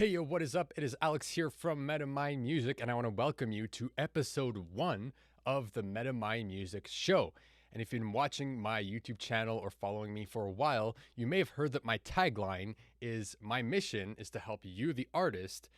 Hey, yo, what is up? It is Alex here from MetaMind Music, and I want to welcome you to episode 1 of the MetaMind Music Show. And if you've been watching my YouTube channel or following me for a while, you may have heard that my tagline is my mission is to help you, the artist,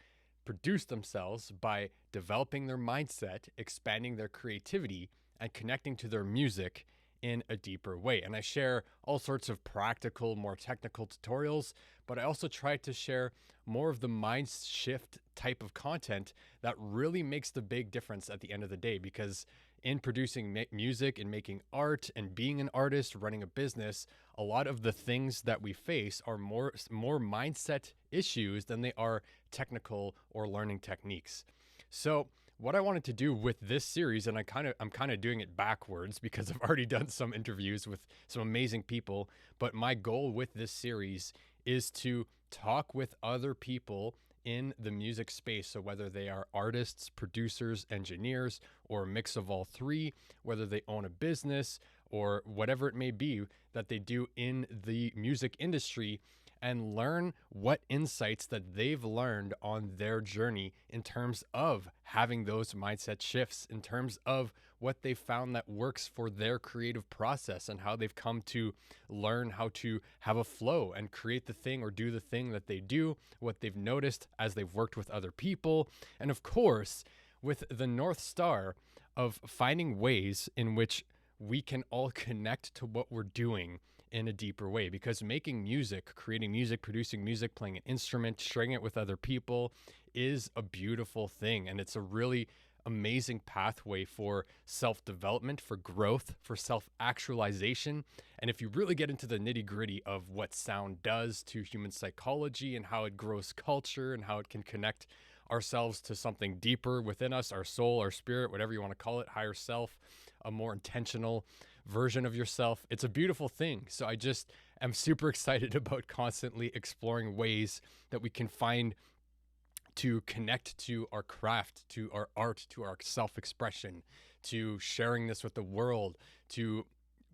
produce themselves by developing their mindset, expanding their creativity, and connecting to their music in a deeper way. And I share all sorts of practical, more technical tutorials, but I also try to share more of the mind shift type of content that really makes the big difference at the end of the day. Because in producing music and making art and being an artist, running a business, a lot of the things that we face are more mindset issues than they are technical or learning techniques. So what I wanted to do with this series, and I'm kind of doing it backwards because I've already done some interviews with some amazing people, but my goal with this series is to talk with other people in the music space. So whether they are artists, producers, engineers, or a mix of all three, whether they own a business or whatever it may be that they do in the music industry, and learn what insights that they've learned on their journey in terms of having those mindset shifts, in terms of what they found that works for their creative process and how they've come to learn how to have a flow and create the thing or do the thing that they do, what they've noticed as they've worked with other people. And of course, with the North Star of finding ways in which we can all connect to what we're doing in a deeper way, because making music, creating music, producing music, playing an instrument, sharing it with other people is a beautiful thing. And it's a really amazing pathway for self-development, for growth, for self-actualization. And if you really get into the nitty-gritty of what sound does to human psychology and how it grows culture and how it can connect ourselves to something deeper within us, our soul, our spirit, whatever you want to call it, higher self, a more intentional version of yourself, it's a beautiful thing. So I just am super excited about constantly exploring ways that we can find to connect to our craft, to our art, to our self-expression, to sharing this with the world, to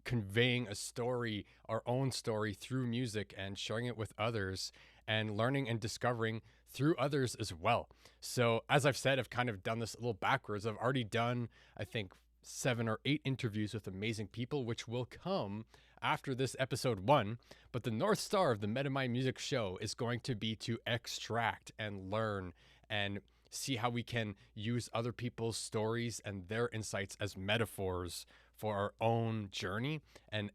conveying a story, our own story through music and sharing it with others and learning and discovering through others as well. So as I've said, I've kind of done this a little backwards. I've already done, I think, 7 or 8 interviews with amazing people, which will come after this episode 1. But the North Star of the MetaMind Music Show is going to be to extract and learn and see how we can use other people's stories and their insights as metaphors for our own journey and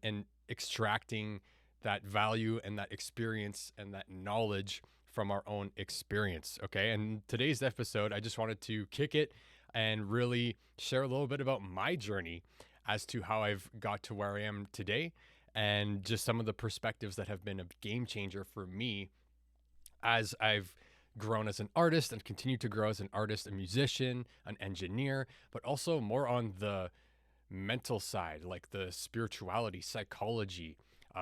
extracting that value and that experience and that knowledge from our own experience. Okay. And today's episode, I just wanted to kick it and really share a little bit about my journey as to how I've got to where I am today and just some of the perspectives that have been a game changer for me as I've grown as an artist and continue to grow as an artist, a musician, an engineer, but also more on the mental side, like the spirituality, psychology,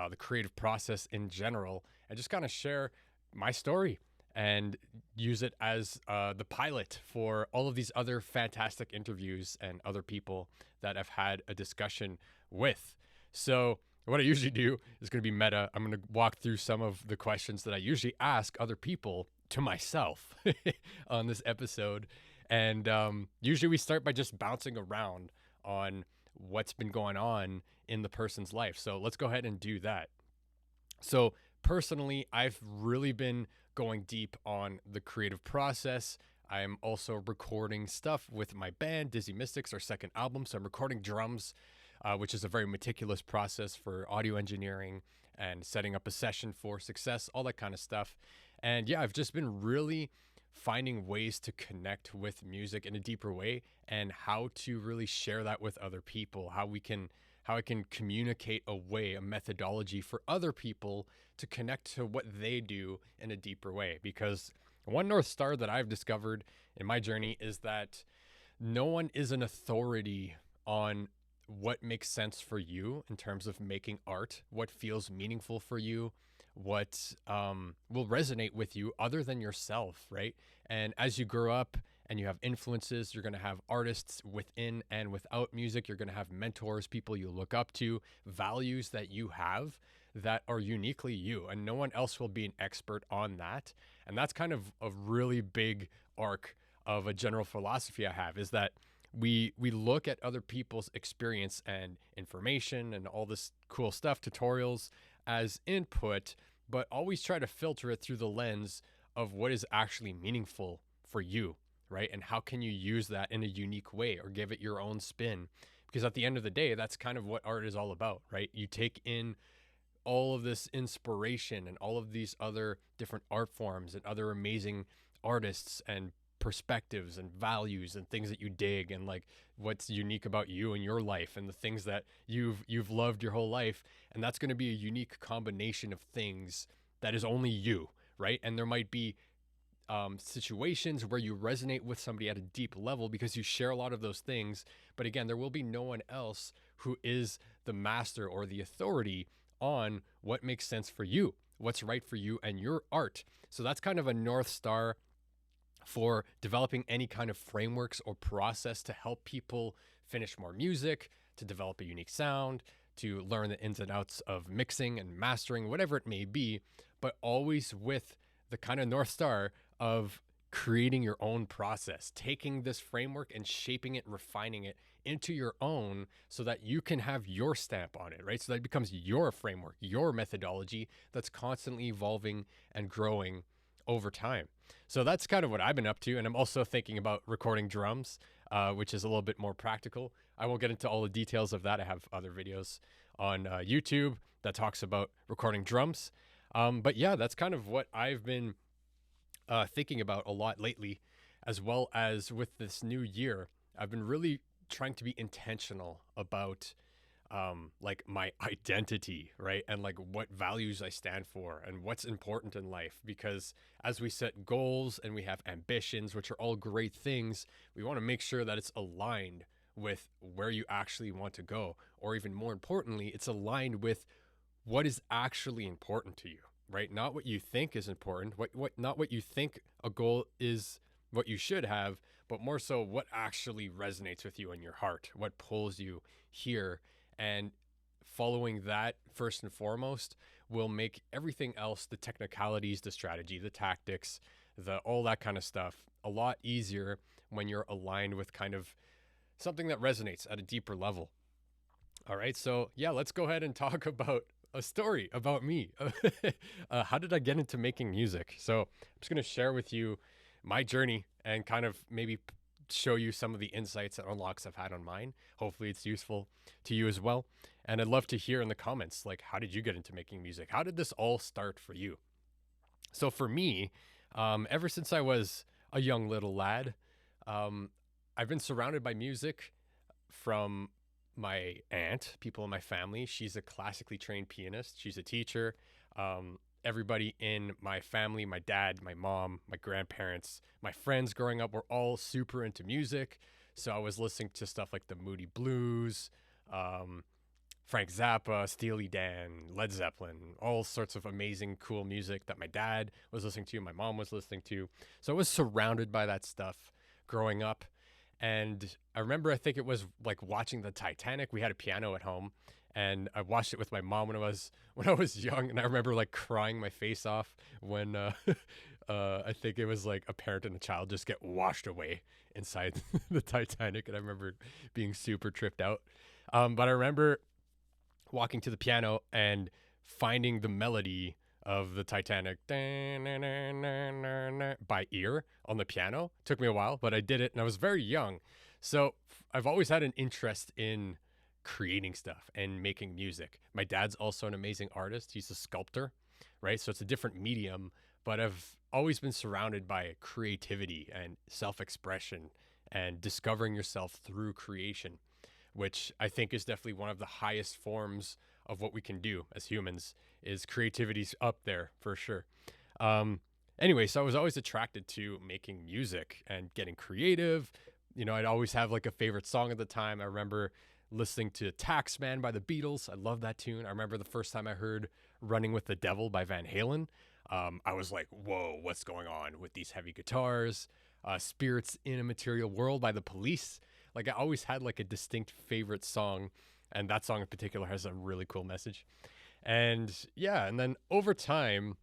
the creative process in general, and just kind of share my story and use it as the pilot for all of these other fantastic interviews and other people that I've had a discussion with. So what I usually do is going to be meta. I'm going to walk through some of the questions that I usually ask other people to myself on this episode. And usually we start by just bouncing around on what's been going on in the person's life. So let's go ahead and do that. So personally, I've really been going deep on the creative process. I'm also recording stuff with my band, Dizzy Mystics, our second album. So I'm recording drums, which is a very meticulous process for audio engineering and setting up a session for success, all that kind of stuff. And yeah, I've just been really finding ways to connect with music in a deeper way and how to really share that with other people, how I can communicate a methodology for other people to connect to what they do in a deeper way. Because one North Star that I've discovered in my journey is that no one is an authority on what makes sense for you in terms of making art, what feels meaningful for you, what will resonate with you other than yourself, right? And as you grow up and you have influences, you're going to have artists within and without music. You're going to have mentors, people you look up to, values that you have that are uniquely you, and no one else will be an expert on that. And that's kind of a really big arc of a general philosophy I have, is that we look at other people's experience and information and all this cool stuff, tutorials, as input, but always try to filter it through the lens of what is actually meaningful for you, right? And how can you use that in a unique way or give it your own spin? Because at the end of the day, that's kind of what art is all about, right? You take in all of this inspiration and all of these other different art forms and other amazing artists and perspectives and values and things that you dig, and like what's unique about you and your life and the things that you've loved your whole life, and that's going to be a unique combination of things that is only you, right? And there might be situations where you resonate with somebody at a deep level because you share a lot of those things, but again, there will be no one else who is the master or the authority on what makes sense for you, what's right for you and your art. So that's kind of a North Star for developing any kind of frameworks or process to help people finish more music, to develop a unique sound, to learn the ins and outs of mixing and mastering, whatever it may be, but always with the kind of North Star of creating your own process, taking this framework and shaping it, refining it into your own so that you can have your stamp on it, right? So that it becomes your framework, your methodology that's constantly evolving and growing over time. So that's kind of what I've been up to. And I'm also thinking about recording drums, which is a little bit more practical. I won't get into all the details of that. I have other videos on YouTube that talks about recording drums. But yeah, that's kind of what I've been thinking about a lot lately, as well as with this new year. I've been really trying to be intentional about like my identity, right? And like what values I stand for and what's important in life. Because as we set goals and we have ambitions, which are all great things, we want to make sure that it's aligned with where you actually want to go. Or even more importantly, it's aligned with what is actually important to you, right? Not what you think is important, not what you think a goal is, what you should have, but more so what actually resonates with you in your heart, what pulls you here. And following that first and foremost will make everything else, the technicalities, the strategy, the tactics, all that kind of stuff, a lot easier when you're aligned with kind of something that resonates at a deeper level. All right, so yeah, let's go ahead and talk about a story about me. How did I get into making music? So I'm just going to share with you my journey and kind of maybe show you some of the insights and unlocks I've had on mine. Hopefully it's useful to you as well. And I'd love to hear in the comments, like, how did you get into making music? How did this all start for you? So for me, ever since I was a young little lad, I've been surrounded by music from my aunt, people in my family. She's a classically trained pianist. She's a teacher. Everybody in my family, my dad, my mom, my grandparents, my friends growing up were all super into music. So I was listening to stuff like the Moody Blues, Frank Zappa, Steely Dan, Led Zeppelin, all sorts of amazing, cool music that my dad was listening to, my mom was listening to. So I was surrounded by that stuff growing up. And I remember, I think it was like watching the Titanic. We had a piano at home, and I watched it with my mom when I was young. And I remember like crying my face off when I think it was like a parent and a child just get washed away inside the Titanic. And I remember being super tripped out. But I remember walking to the piano and finding the melody of the Titanic by ear on the piano. It took me a while, but I did it, and I was very young. So I've always had an interest in creating stuff and making music. My dad's also an amazing artist. He's a sculptor, right? So it's a different medium, but I've always been surrounded by creativity and self-expression and discovering yourself through creation, which I think is definitely one of the highest forms of what we can do as humans. Is creativity's up there for sure. Anyway, so I was always attracted to making music and getting creative. You know, I'd always have like a favorite song at the time. I remember listening to Taxman by the Beatles. I love that tune. I remember the first time I heard Running with the Devil by Van Halen. I was like, whoa, what's going on with these heavy guitars? Spirits in a Material World by the Police. Like I always had like a distinct favorite song, and that song in particular has a really cool message. And yeah, and then over time,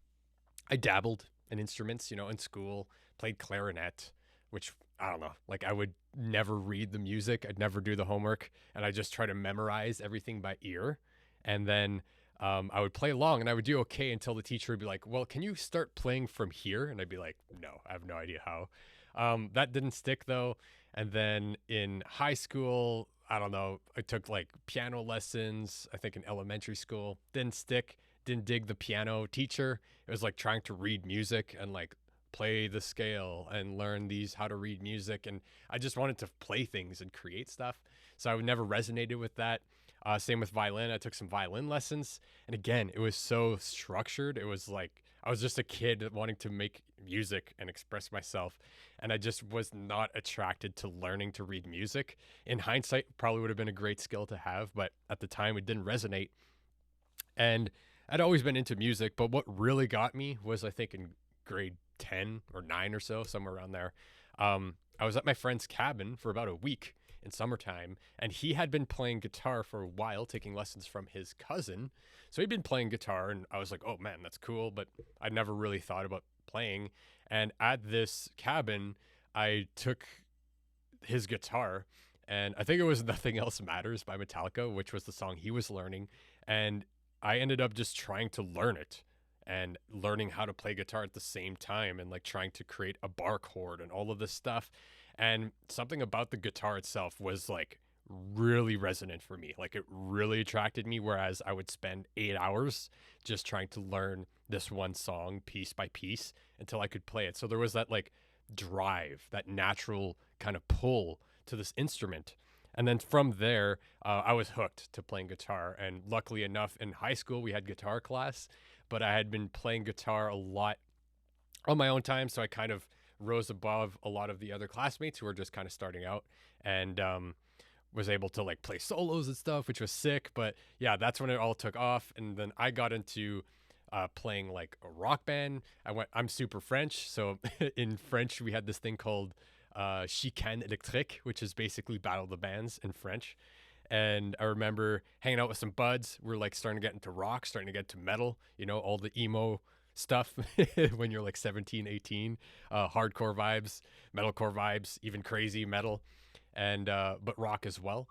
I dabbled in instruments, in school, played clarinet, which I don't know, like I would never read the music, I'd never do the homework, and I just try to memorize everything by ear. And then I would play along and I would do okay until the teacher would be like, well, can you start playing from here? And I'd be like, no, I have no idea how. That didn't stick though. And then in high school, I don't know, I took like piano lessons, I think in elementary school, didn't stick, didn't dig the piano teacher. It was like trying to read music and like play the scale and learn these how to read music. And I just wanted to play things and create stuff. So I would never resonated with that. Same with violin. I took some violin lessons. And again, it was so structured. It was like I was just a kid wanting to make music and express myself. And I just was not attracted to learning to read music. In hindsight, probably would have been a great skill to have, but at the time it didn't resonate. And I'd always been into music, but what really got me was I think in grade 10 or 9 or so, somewhere around there. I was at my friend's cabin for about a week in summertime, and he had been playing guitar for a while, taking lessons from his cousin. So he'd been playing guitar, and I was like, oh man, that's cool, but I never really thought about playing. And at this cabin, I took his guitar, and I think it was Nothing Else Matters by Metallica, which was the song he was learning. And I ended up just trying to learn it and learning how to play guitar at the same time and like trying to create a bar chord and all of this stuff. And something about the guitar itself was like really resonant for me. Like it really attracted me, whereas I would spend 8 hours just trying to learn this one song piece by piece until I could play it. So there was that like drive, that natural kind of pull to this instrument. And then from there, I was hooked to playing guitar. And luckily enough, in high school, we had guitar class, but I had been playing guitar a lot on my own time. So I kind of rose above a lot of the other classmates who were just kind of starting out and was able to like play solos and stuff, which was sick. But yeah, that's when it all took off. And then I got into playing like a rock band. I'm super French. So in French, we had this thing called chicane électrique, which is basically battle of the bands in French. And I remember hanging out with some buds. We're like starting to get into rock, starting to get to metal, all the emo stuff when you're like 17, 18, hardcore vibes, metalcore vibes, even crazy metal, and but rock as well.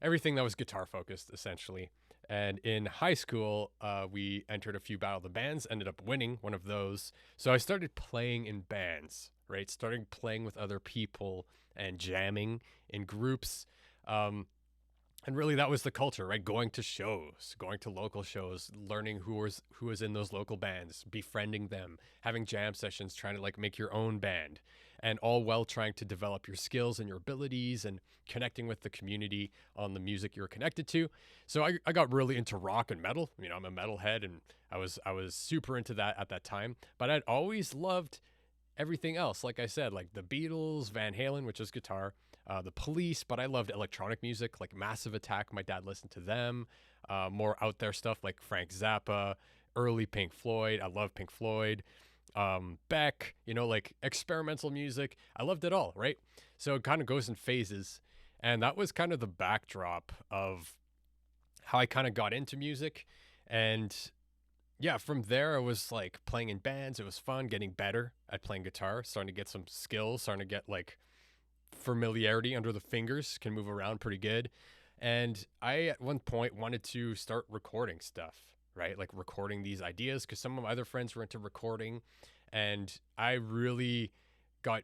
Everything that was guitar focused, essentially. And in high school, we entered a few battle of the bands, ended up winning one of those. So I started playing in bands, right? Starting playing with other people and jamming in groups. And really that was the culture, right? Going to shows, going to local shows, learning who was in those local bands, befriending them, having jam sessions, trying to like make your own band, and all while trying to develop your skills and your abilities and connecting with the community on the music you're connected to. So I got really into rock and metal. I'm a metalhead, and I was super into that at that time. But I'd always loved everything else. Like I said, like the Beatles, Van Halen, which is guitar, the Police, but I loved electronic music like Massive Attack. My dad listened to them. More out there stuff like Frank Zappa, early Pink Floyd. I love Pink Floyd. Beck, like experimental music. I loved it all, right? So it kind of goes in phases. And that was kind of the backdrop of how I kind of got into music. And yeah, from there, I was like playing in bands. It was fun, getting better at playing guitar, starting to get some skills, starting to get like familiarity under the fingers, can move around pretty good. And I, at one point, wanted to start recording stuff, right? Like recording these ideas because some of my other friends were into recording. And I really got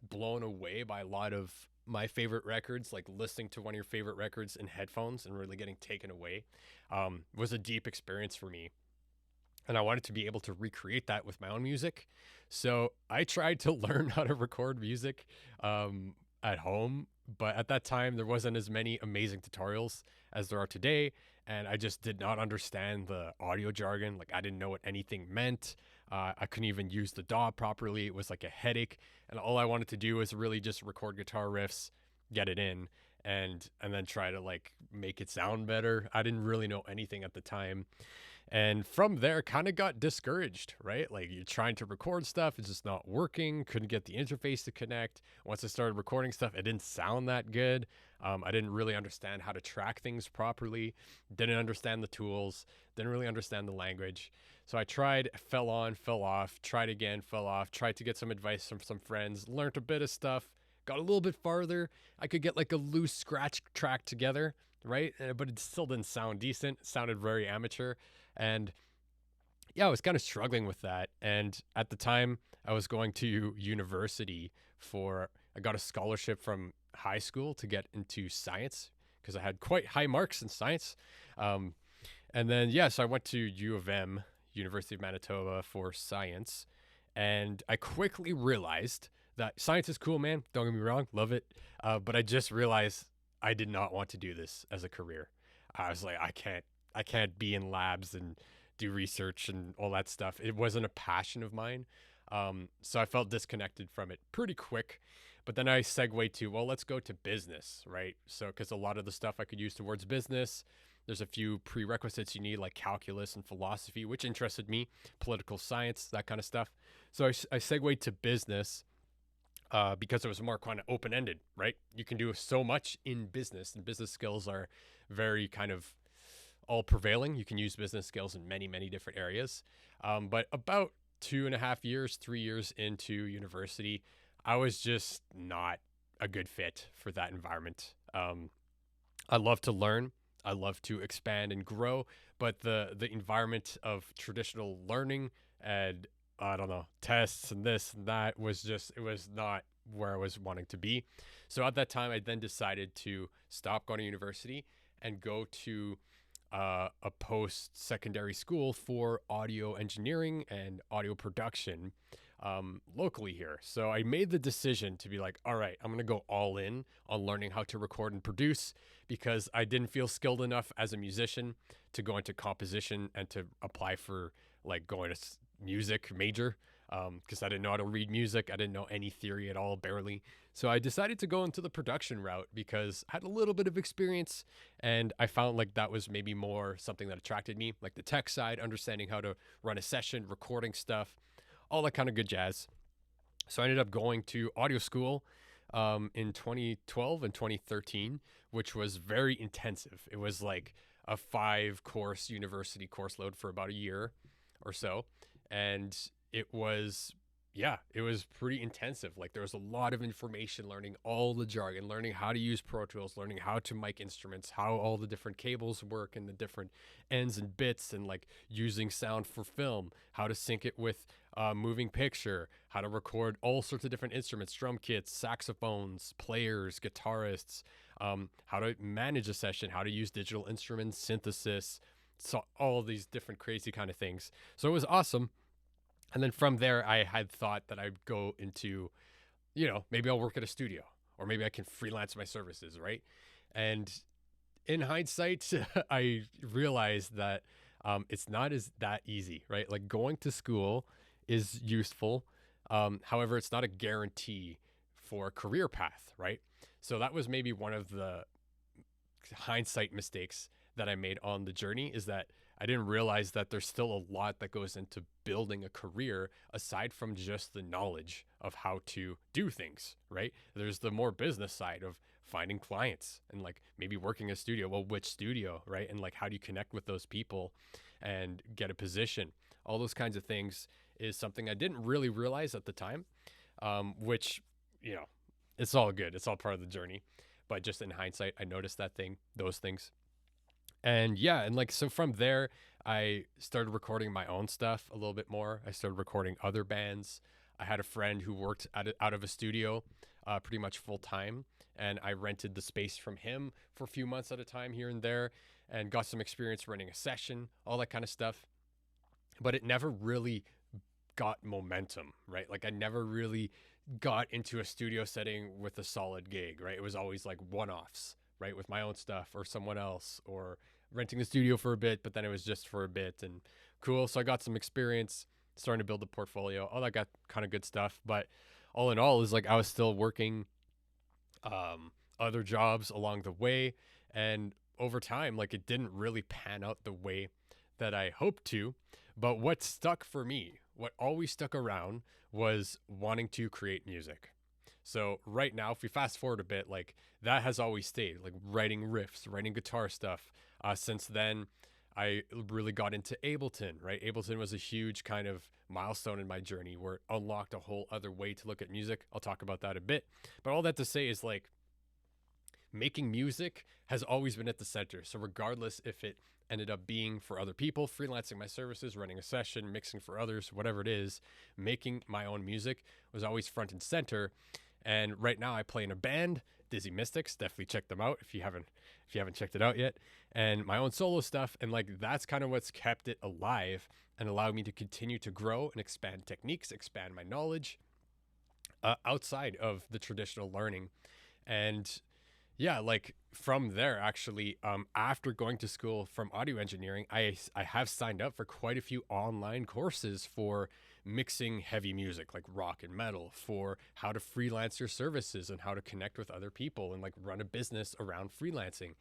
blown away by a lot of my favorite records, like listening to one of your favorite records in headphones and really getting taken away was a deep experience for me. And I wanted to be able to recreate that with my own music. So I tried to learn how to record music at home. But at that time, there wasn't as many amazing tutorials as there are today. And I just did not understand the audio jargon. Like I didn't know what anything meant. I couldn't even use the DAW properly. It was like a headache. And all I wanted to do was really just record guitar riffs, get it in, and then try to like make it sound better. I didn't really know anything at the time. And from there, kind of got discouraged, right? Like you're trying to record stuff, it's just not working. Couldn't get the interface to connect. Once I started recording stuff, it didn't sound that good. I didn't really understand how to track things properly. Didn't understand the tools. Didn't really understand the language. So I tried, fell on, fell off. Tried again, fell off. Tried to get some advice from some friends. Learned a bit of stuff. Got a little bit farther. I could get like a loose scratch track together, right? But it still didn't sound decent. It sounded very amateur. And yeah, I was kind of struggling with that. And at the time, I was going to university I got a scholarship from high school to get into science because I had quite high marks in science. Um, and then, yeah, so I went to U of M, University of Manitoba, for science. And I quickly realized that science is cool, man. Don't get me wrong, love it. But I just realized I did not want to do this as a career. I was like, I can't be in labs and do research and all that stuff. It wasn't a passion of mine. So I felt disconnected from it pretty quick. But then I segued to, well, let's go to business, right? So, because a lot of the stuff I could use towards business, there's a few prerequisites you need, like calculus and philosophy, which interested me, political science, that kind of stuff. So I segued to business because it was more kind of open ended, right? You can do so much in business, and business skills are very kind of all prevailing. You can use business skills in many, many different areas. But about 2.5 years, 3 years into university, I was just not a good fit for that environment. I love to learn. I love to expand and grow, but the environment of traditional learning and I don't know, tests and this and that was just, it was not where I was wanting to be. So at that time, I then decided to stop going to university and go to a post secondary school for audio engineering and audio production locally here. So I made the decision to be like, all right, I'm going to go all in on learning how to record and produce because I didn't feel skilled enough as a musician to go into composition and to apply for like going to music major because I didn't know how to read music. I didn't know any theory at all, barely. So I decided to go into the production route because I had a little bit of experience and I found like that was maybe more something that attracted me, like the tech side, understanding how to run a session, recording stuff, all that kind of good jazz. So I ended up going to audio school in 2012 and 2013, which was very intensive. It was like a 5 course university course load for about a year or so. And it was, yeah, it was pretty intensive. Like there was a lot of information, learning all the jargon, learning how to use Pro Tools, learning how to mic instruments, how all the different cables work and the different ends and bits, and like using sound for film, how to sync it with moving picture, how to record all sorts of different instruments, drum kits, saxophones, players, guitarists, how to manage a session, how to use digital instruments, synthesis, so all these different crazy kind of things. So it was awesome. And then from there, I had thought that I'd go into, maybe I'll work at a studio or maybe I can freelance my services, right? And in hindsight, I realized that it's not as that easy, right? Like going to school is useful. However, it's not a guarantee for a career path, right? So that was maybe one of the hindsight mistakes that I made on the journey, is that I didn't realize that there's still a lot that goes into building a career aside from just the knowledge of how to do things, right? There's the more business side of finding clients and like maybe working a studio. Well, which studio, right? And like, how do you connect with those people and get a position? All those kinds of things is something I didn't really realize at the time, which, it's all good. It's all part of the journey. But just in hindsight, I noticed those things. And yeah, and like, so from there, I started recording my own stuff a little bit more. I started recording other bands. I had a friend who worked out of a studio pretty much full time. And I rented the space from him for a few months at a time here and there and got some experience running a session, all that kind of stuff. But it never really got momentum, right? Like I never really got into a studio setting with a solid gig, right? It was always like one-offs, right? With my own stuff or someone else, or renting the studio for a bit, but then it was just for a bit and cool. So I got some experience starting to build a portfolio, all that got kind of good stuff. But all in all is like I was still working other jobs along the way. And over time, like it didn't really pan out the way that I hoped to. But what stuck for me, what always stuck around, was wanting to create music. So right now, if we fast forward a bit, like that has always stayed, like writing riffs, writing guitar stuff. Since then, I really got into Ableton, right? Ableton was a huge kind of milestone in my journey where it unlocked a whole other way to look at music. I'll talk about that a bit. But all that to say is like making music has always been at the center. So regardless if it ended up being for other people, freelancing my services, running a session, mixing for others, whatever it is, making my own music was always front and center. And right now I play in a band, Dizzy Mystics. Definitely check them out if you haven't checked it out yet. And my own solo stuff. And like that's kind of what's kept it alive and allowed me to continue to grow and expand techniques, expand my knowledge outside of the traditional learning. And yeah, like from there, actually, after going to school from audio engineering, I have signed up for quite a few online courses for mixing heavy music like rock and metal, for how to freelance your services and how to connect with other people and like run a business around freelancing,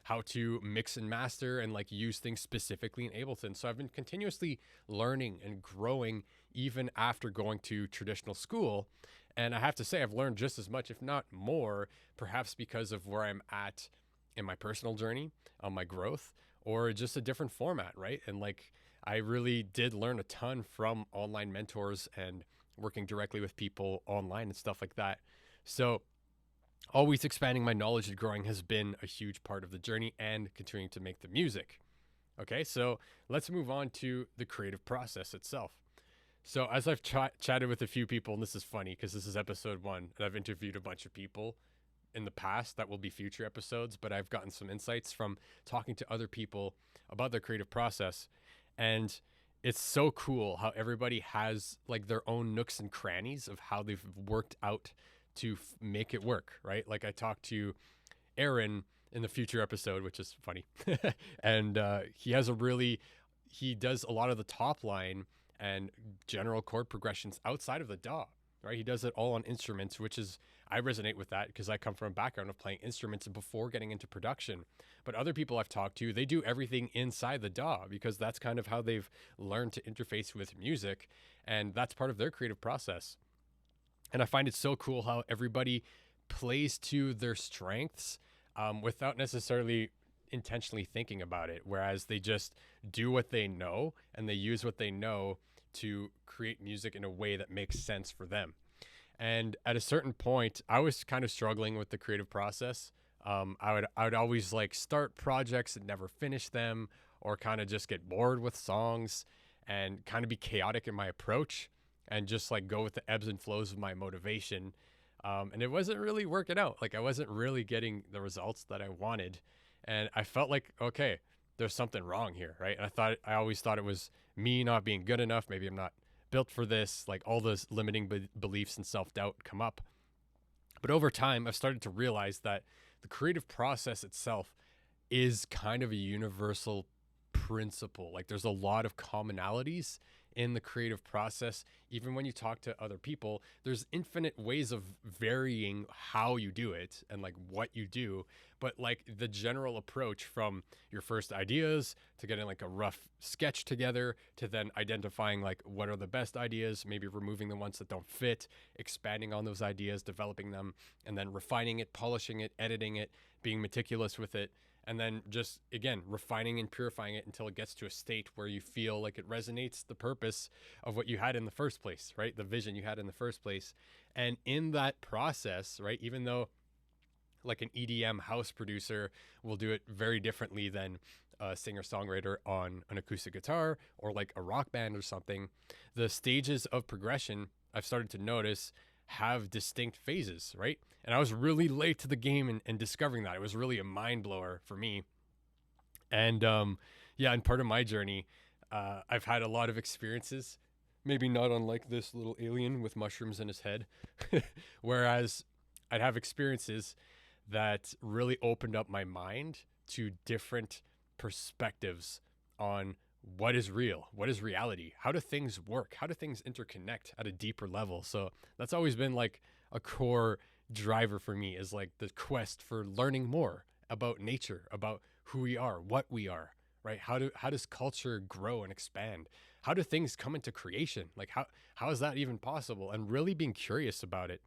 how to mix and master and like use things specifically in Ableton. So I've been continuously learning and growing even after going to traditional school. And I have to say, I've learned just as much, if not more, perhaps because of where I'm at in my personal journey, on my growth, or just a different format, right? And like, I really did learn a ton from online mentors and working directly with people online and stuff like that. So always expanding my knowledge and growing has been a huge part of the journey and continuing to make the music. Okay, so let's move on to the creative process itself. So as I've chatted with a few people, and this is funny because this is episode 1, and I've interviewed a bunch of people in the past that will be future episodes, but I've gotten some insights from talking to other people about their creative process. And it's so cool how everybody has like their own nooks and crannies of how they've worked out to make it work, right? Like I talked to Aaron in the future episode, which is funny. And he does a lot of the top line and general chord progressions outside of the DAW, right? He does it all on instruments, which is, I resonate with that because I come from a background of playing instruments before getting into production. But other people I've talked to, they do everything inside the DAW because that's kind of how they've learned to interface with music. And that's part of their creative process. And I find it so cool how everybody plays to their strengths without necessarily intentionally thinking about it, whereas they just do what they know and they use what they know to create music in a way that makes sense for them. And at a certain point, I was kind of struggling with the creative process. I would always like start projects and never finish them, or kind of just get bored with songs and kind of be chaotic in my approach and just like go with the ebbs and flows of my motivation. And it wasn't really working out. Like I wasn't really getting the results that I wanted. And I felt like, okay, there's something wrong here, right? And I always thought it was me not being good enough. Maybe I'm not built for this. Like all those limiting beliefs and self-doubt come up. But over time, I've started to realize that the creative process itself is kind of a universal principle. Like there's a lot of commonalities in the creative process. Even when you talk to other people, there's infinite ways of varying how you do it and like what you do. But like the general approach from your first ideas to getting like a rough sketch together to then identifying like what are the best ideas, maybe removing the ones that don't fit, expanding on those ideas, developing them, and then refining it, polishing it, editing it, being meticulous with it. And then just, again, refining and purifying it until it gets to a state where you feel like it resonates the purpose of what you had in the first place, right? The vision you had in the first place. And in that process, right, even though like an EDM house producer will do it very differently than a singer-songwriter on an acoustic guitar or like a rock band or something, the stages of progression I've started to notice have distinct phases, right? And I was really late to the game in discovering that. It was really a mind blower for me. And and part of my journey, I've had a lot of experiences, maybe not unlike this little alien with mushrooms in his head, whereas I'd have experiences that really opened up my mind to different perspectives on what is real, what is reality, how do things work, how do things interconnect at a deeper level. So that's always been like a core driver for me, is like the quest for learning more about nature, about who we are, what we are, right? How does culture grow and expand? How do things come into creation? Like how is that even possible? And really being curious about it.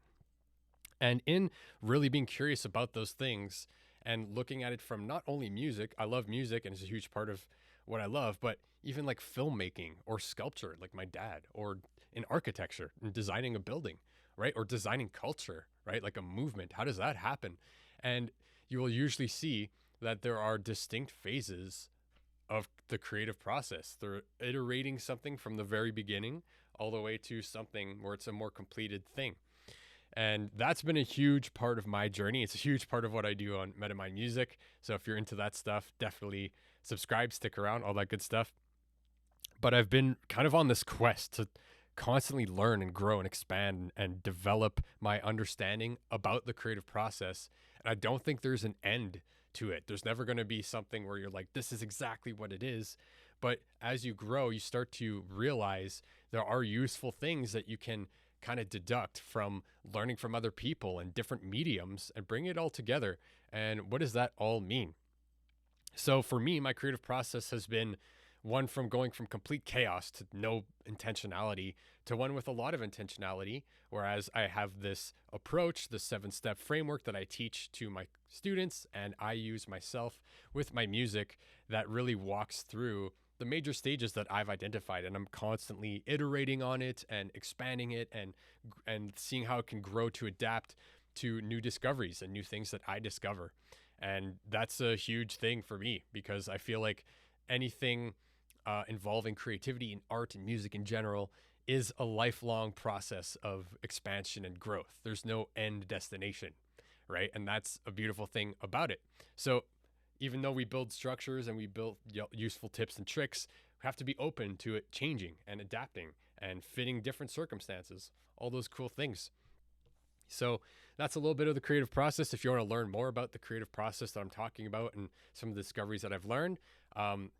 And in really being curious about those things and looking at it from not only music, I love music and it's a huge part of what I love, but even like filmmaking or sculpture, like my dad, or in architecture and designing a building, right? Or designing culture, right? Like a movement. How does that happen? And you will usually see that there are distinct phases of the creative process. They're iterating something from the very beginning all the way to something where it's a more completed thing. And that's been a huge part of my journey. It's a huge part of what I do on MetaMind Music. So if you're into that stuff, definitely subscribe, stick around, all that good stuff. But I've been kind of on this quest to constantly learn and grow and expand and develop my understanding about the creative process. And I don't think there's an end to it. There's never going to be something where you're like, this is exactly what it is. But as you grow, you start to realize there are useful things that you can kind of deduct from learning from other people and different mediums and bring it all together. And what does that all mean? So for me, my creative process has been one from going from complete chaos to no intentionality to one with a lot of intentionality. Whereas I have this approach, the 7-step framework that I teach to my students and I use myself with my music that really walks through the major stages that I've identified, and I'm constantly iterating on it and expanding it and seeing how it can grow to adapt to new discoveries and new things that I discover. And that's a huge thing for me because I feel like anything involving creativity and art and music in general is a lifelong process of expansion and growth. There's no end destination, right? And that's a beautiful thing about it. So even though we build structures and we build useful tips and tricks, we have to be open to it changing and adapting and fitting different circumstances, all those cool things. So that's a little bit of the creative process. If you want to learn more about the creative process that I'm talking about and some of the discoveries that I've learned,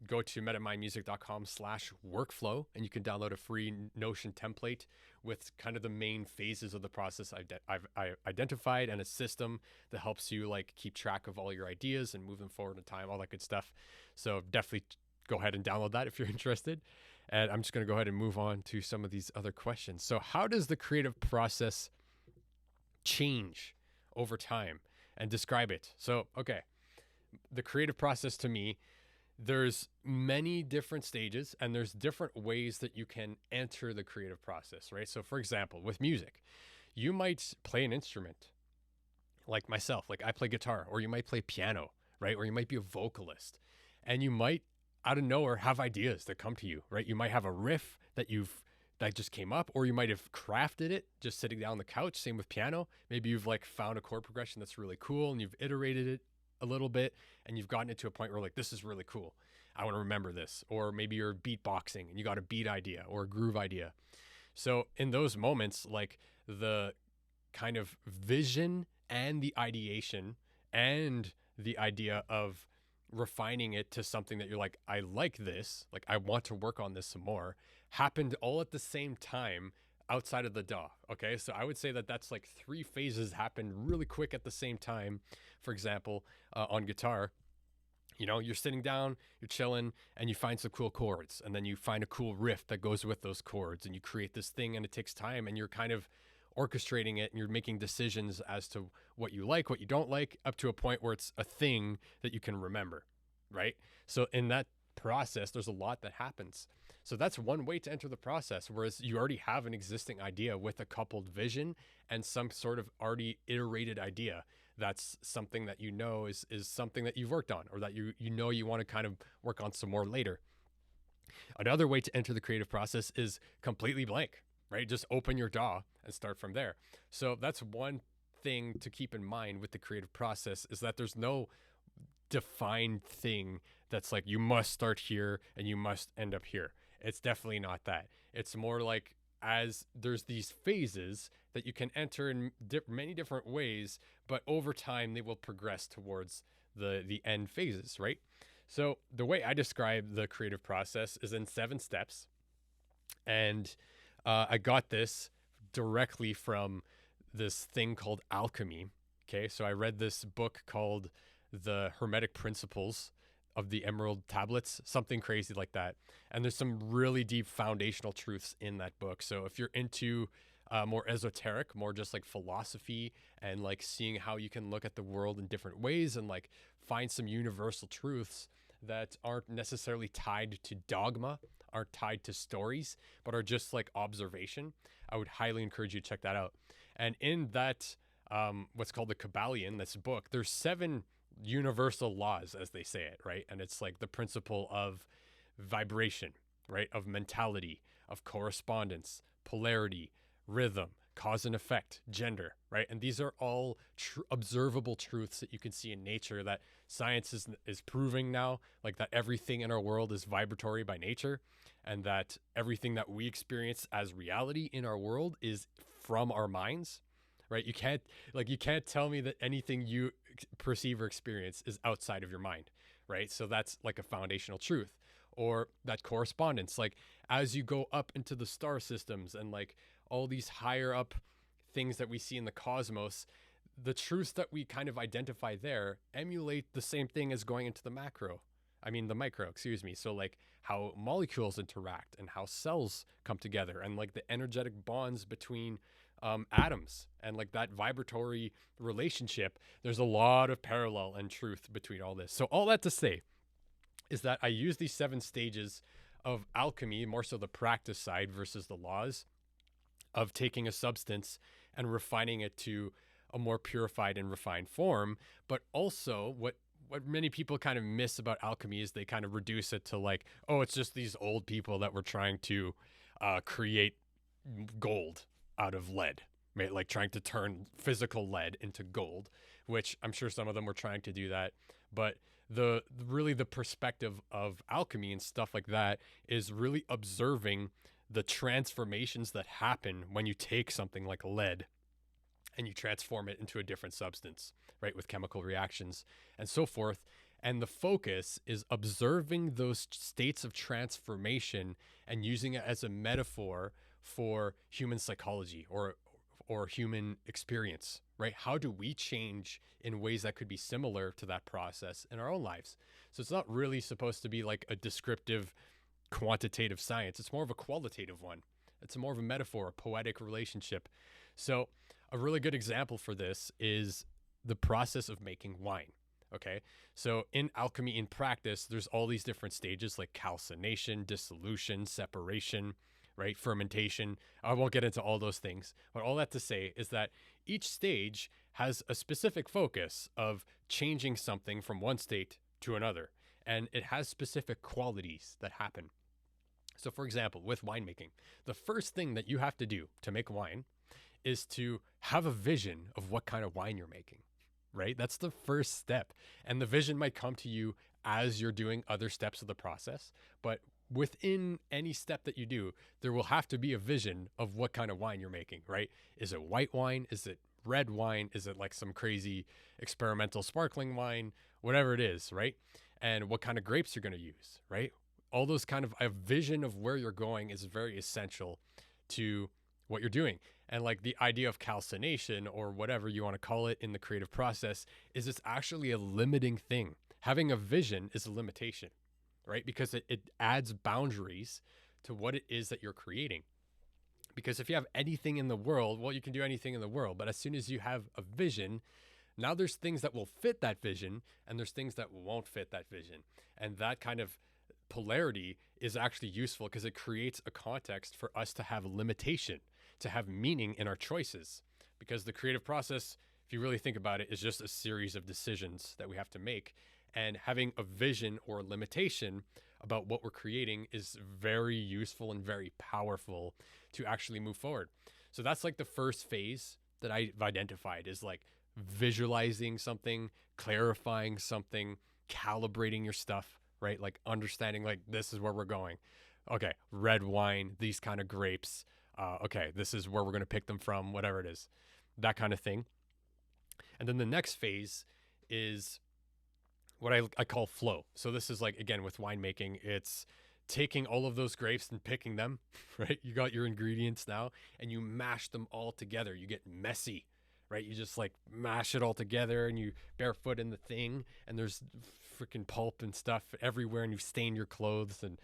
go to metamindmusic.com/workflow and you can download a free Notion template with kind of the main phases of the process I've identified and a system that helps you like keep track of all your ideas and move them forward in time, all that good stuff. So definitely go ahead and download that if you're interested. And I'm just going to go ahead and move on to some of these other questions. So how does the creative process change over time, and describe it? So, okay, the creative process to me, there's many different stages and there's different ways that you can enter the creative process, right? So for example, with music, you might play an instrument like myself, like I play guitar, or you might play piano, right? Or you might be a vocalist and you might out of nowhere have ideas that come to you, right? You might have a riff that just came up, or you might have crafted it just sitting down on the couch. Same with piano. Maybe you've like found a chord progression that's really cool and you've iterated it a little bit and you've gotten it to a point where like, this is really cool. I want to remember this. Or maybe you're beatboxing and you got a beat idea or a groove idea. So in those moments, like the kind of vision and the ideation and the idea of refining it to something that you're like, I like this, like I want to work on this some more, happened all at the same time outside of the DAW. Okay. So I would say that that's like 3 phases happened really quick at the same time. For example, on guitar, you know, you're sitting down, you're chilling, and you find some cool chords, and then you find a cool riff that goes with those chords, and you create this thing, and it takes time, and you're kind of orchestrating it, and you're making decisions as to what you like, what you don't like, up to a point where it's a thing that you can remember, right? So in that process, there's a lot that happens. So that's one way to enter the process, whereas you already have an existing idea with a coupled vision and some sort of already iterated idea. That's something that you know is something that you've worked on, or that you know you want to kind of work on some more later. Another way to enter the creative process is completely blank, right? Just open your DAW and start from there. So that's one thing to keep in mind with the creative process, is that there's no defined thing that's like you must start here and you must end up here. It's definitely not that. It's more like, as there's these phases that you can enter in many different ways, but over time they will progress towards the end phases, right? So the way I describe the creative process is in 7 steps. And I got this directly from this thing called alchemy. Okay, so I read this book called The Hermetic Principles of the Emerald Tablets, something crazy like that. And there's some really deep foundational truths in that book. So if you're into more esoteric, more just like philosophy and like seeing how you can look at the world in different ways and like find some universal truths that aren't necessarily tied to dogma, aren't tied to stories, but are just like observation, I would highly encourage you to check that out. And in that, what's called the Kabbalion, this book, there's 7 universal laws, as they say it, right? And it's like the principle of vibration, right? Of mentality, of correspondence, polarity, rhythm, cause and effect, gender, right? And these are all observable truths that you can see in nature that science is proving now, like that everything in our world is vibratory by nature, and that everything that we experience as reality in our world is from our minds, right? You can't tell me that anything you perceive or experience is outside of your mind, right? So that's like a foundational truth. Or that correspondence, like as you go up into the star systems and like all these higher up things that we see in the cosmos, the truths that we kind of identify there emulate the same thing as going into the micro, excuse me. So like how molecules interact and how cells come together and like the energetic bonds between atoms and like that vibratory relationship. There's a lot of parallel and truth between all this. So all that to say is that I use these 7 stages of alchemy, more so the practice side versus the laws, of taking a substance and refining it to a more purified and refined form. But also what many people kind of miss about alchemy is they kind of reduce it to like, oh, it's just these old people that were trying to create gold out of lead, right? Like trying to turn physical lead into gold, which I'm sure some of them were trying to do that. But the perspective of alchemy and stuff like that is really observing the transformations that happen when you take something like lead and you transform it into a different substance, right? With chemical reactions and so forth. And the focus is observing those states of transformation and using it as a metaphor for human psychology or human experience, right? How do we change in ways that could be similar to that process in our own lives? So it's not really supposed to be like a descriptive quantitative science. It's more of a qualitative one. It's more of a metaphor, a poetic relationship. So a really good example for this is the process of making wine. Okay. So in alchemy, in practice, there's all these different stages like calcination, dissolution, separation, right? Fermentation. I won't get into all those things, but all that to say is that each stage has a specific focus of changing something from one state to another. And it has specific qualities that happen. So for example, with winemaking, the first thing that you have to do to make wine is to have a vision of what kind of wine you're making, right? That's the first step. And the vision might come to you as you're doing other steps of the process. But within any step that you do, there will have to be a vision of what kind of wine you're making, right? Is it white wine? Is it red wine? Is it like some crazy experimental sparkling wine? Whatever it is, right? And what kind of grapes you're going to use, right? All those kind of a vision of where you're going is very essential to what you're doing. And like the idea of calcination or whatever you want to call it in the creative process is it's actually a limiting thing. Having a vision is a limitation, right? Because it adds boundaries to what it is that you're creating. Because if you have anything in the world, well, you can do anything in the world. But as soon as you have a vision, now there's things that will fit that vision and there's things that won't fit that vision. And that kind of polarity is actually useful because it creates a context for us to have limitation, to have meaning in our choices. Because the creative process, if you really think about it, is just a series of decisions that we have to make. And having a vision or a limitation about what we're creating is very useful and very powerful to actually move forward. So that's like the first phase that I've identified is like visualizing something, clarifying something, calibrating your stuff, right? Like understanding like this is where we're going. Okay, red wine, these kind of grapes. Okay, this is where we're going to pick them from, whatever it is, that kind of thing. And then the next phase is what I call flow. So this is like, again, with winemaking, it's taking all of those grapes and picking them, right? You got your ingredients now and you mash them all together. You get messy, right? You just like mash it all together and you barefoot in the thing, and there's freaking pulp and stuff everywhere, and you stain your clothes, and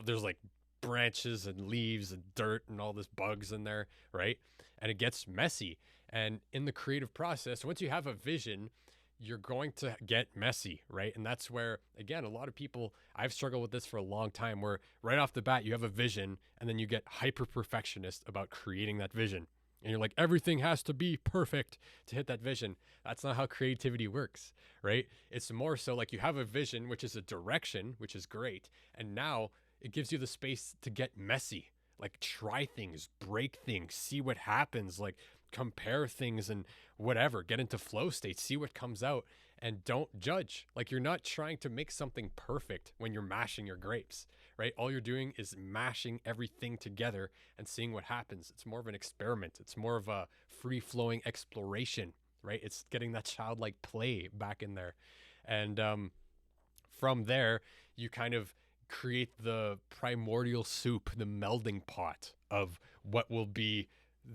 there's like branches and leaves and dirt and all this bugs in there, right? And it gets messy. And in the creative process, once you have a vision, you're going to get messy, right? And that's where, again, a lot of people, I've struggled with this for a long time, where right off the bat, you have a vision and then you get hyper perfectionist about creating that vision. And you're like, everything has to be perfect to hit that vision. That's not how creativity works, right? It's more so like you have a vision, which is a direction, which is great. And now it gives you the space to get messy, like try things, break things, see what happens, like compare things and whatever, get into flow state, see what comes out, and don't judge. Like, you're not trying to make something perfect when you're mashing your grapes, right? All you're doing is mashing everything together and seeing what happens. It's more of an experiment. It's more of a free flowing exploration, right? It's getting that childlike play back in there. And from there, you kind of create the primordial soup, the melding pot of what will be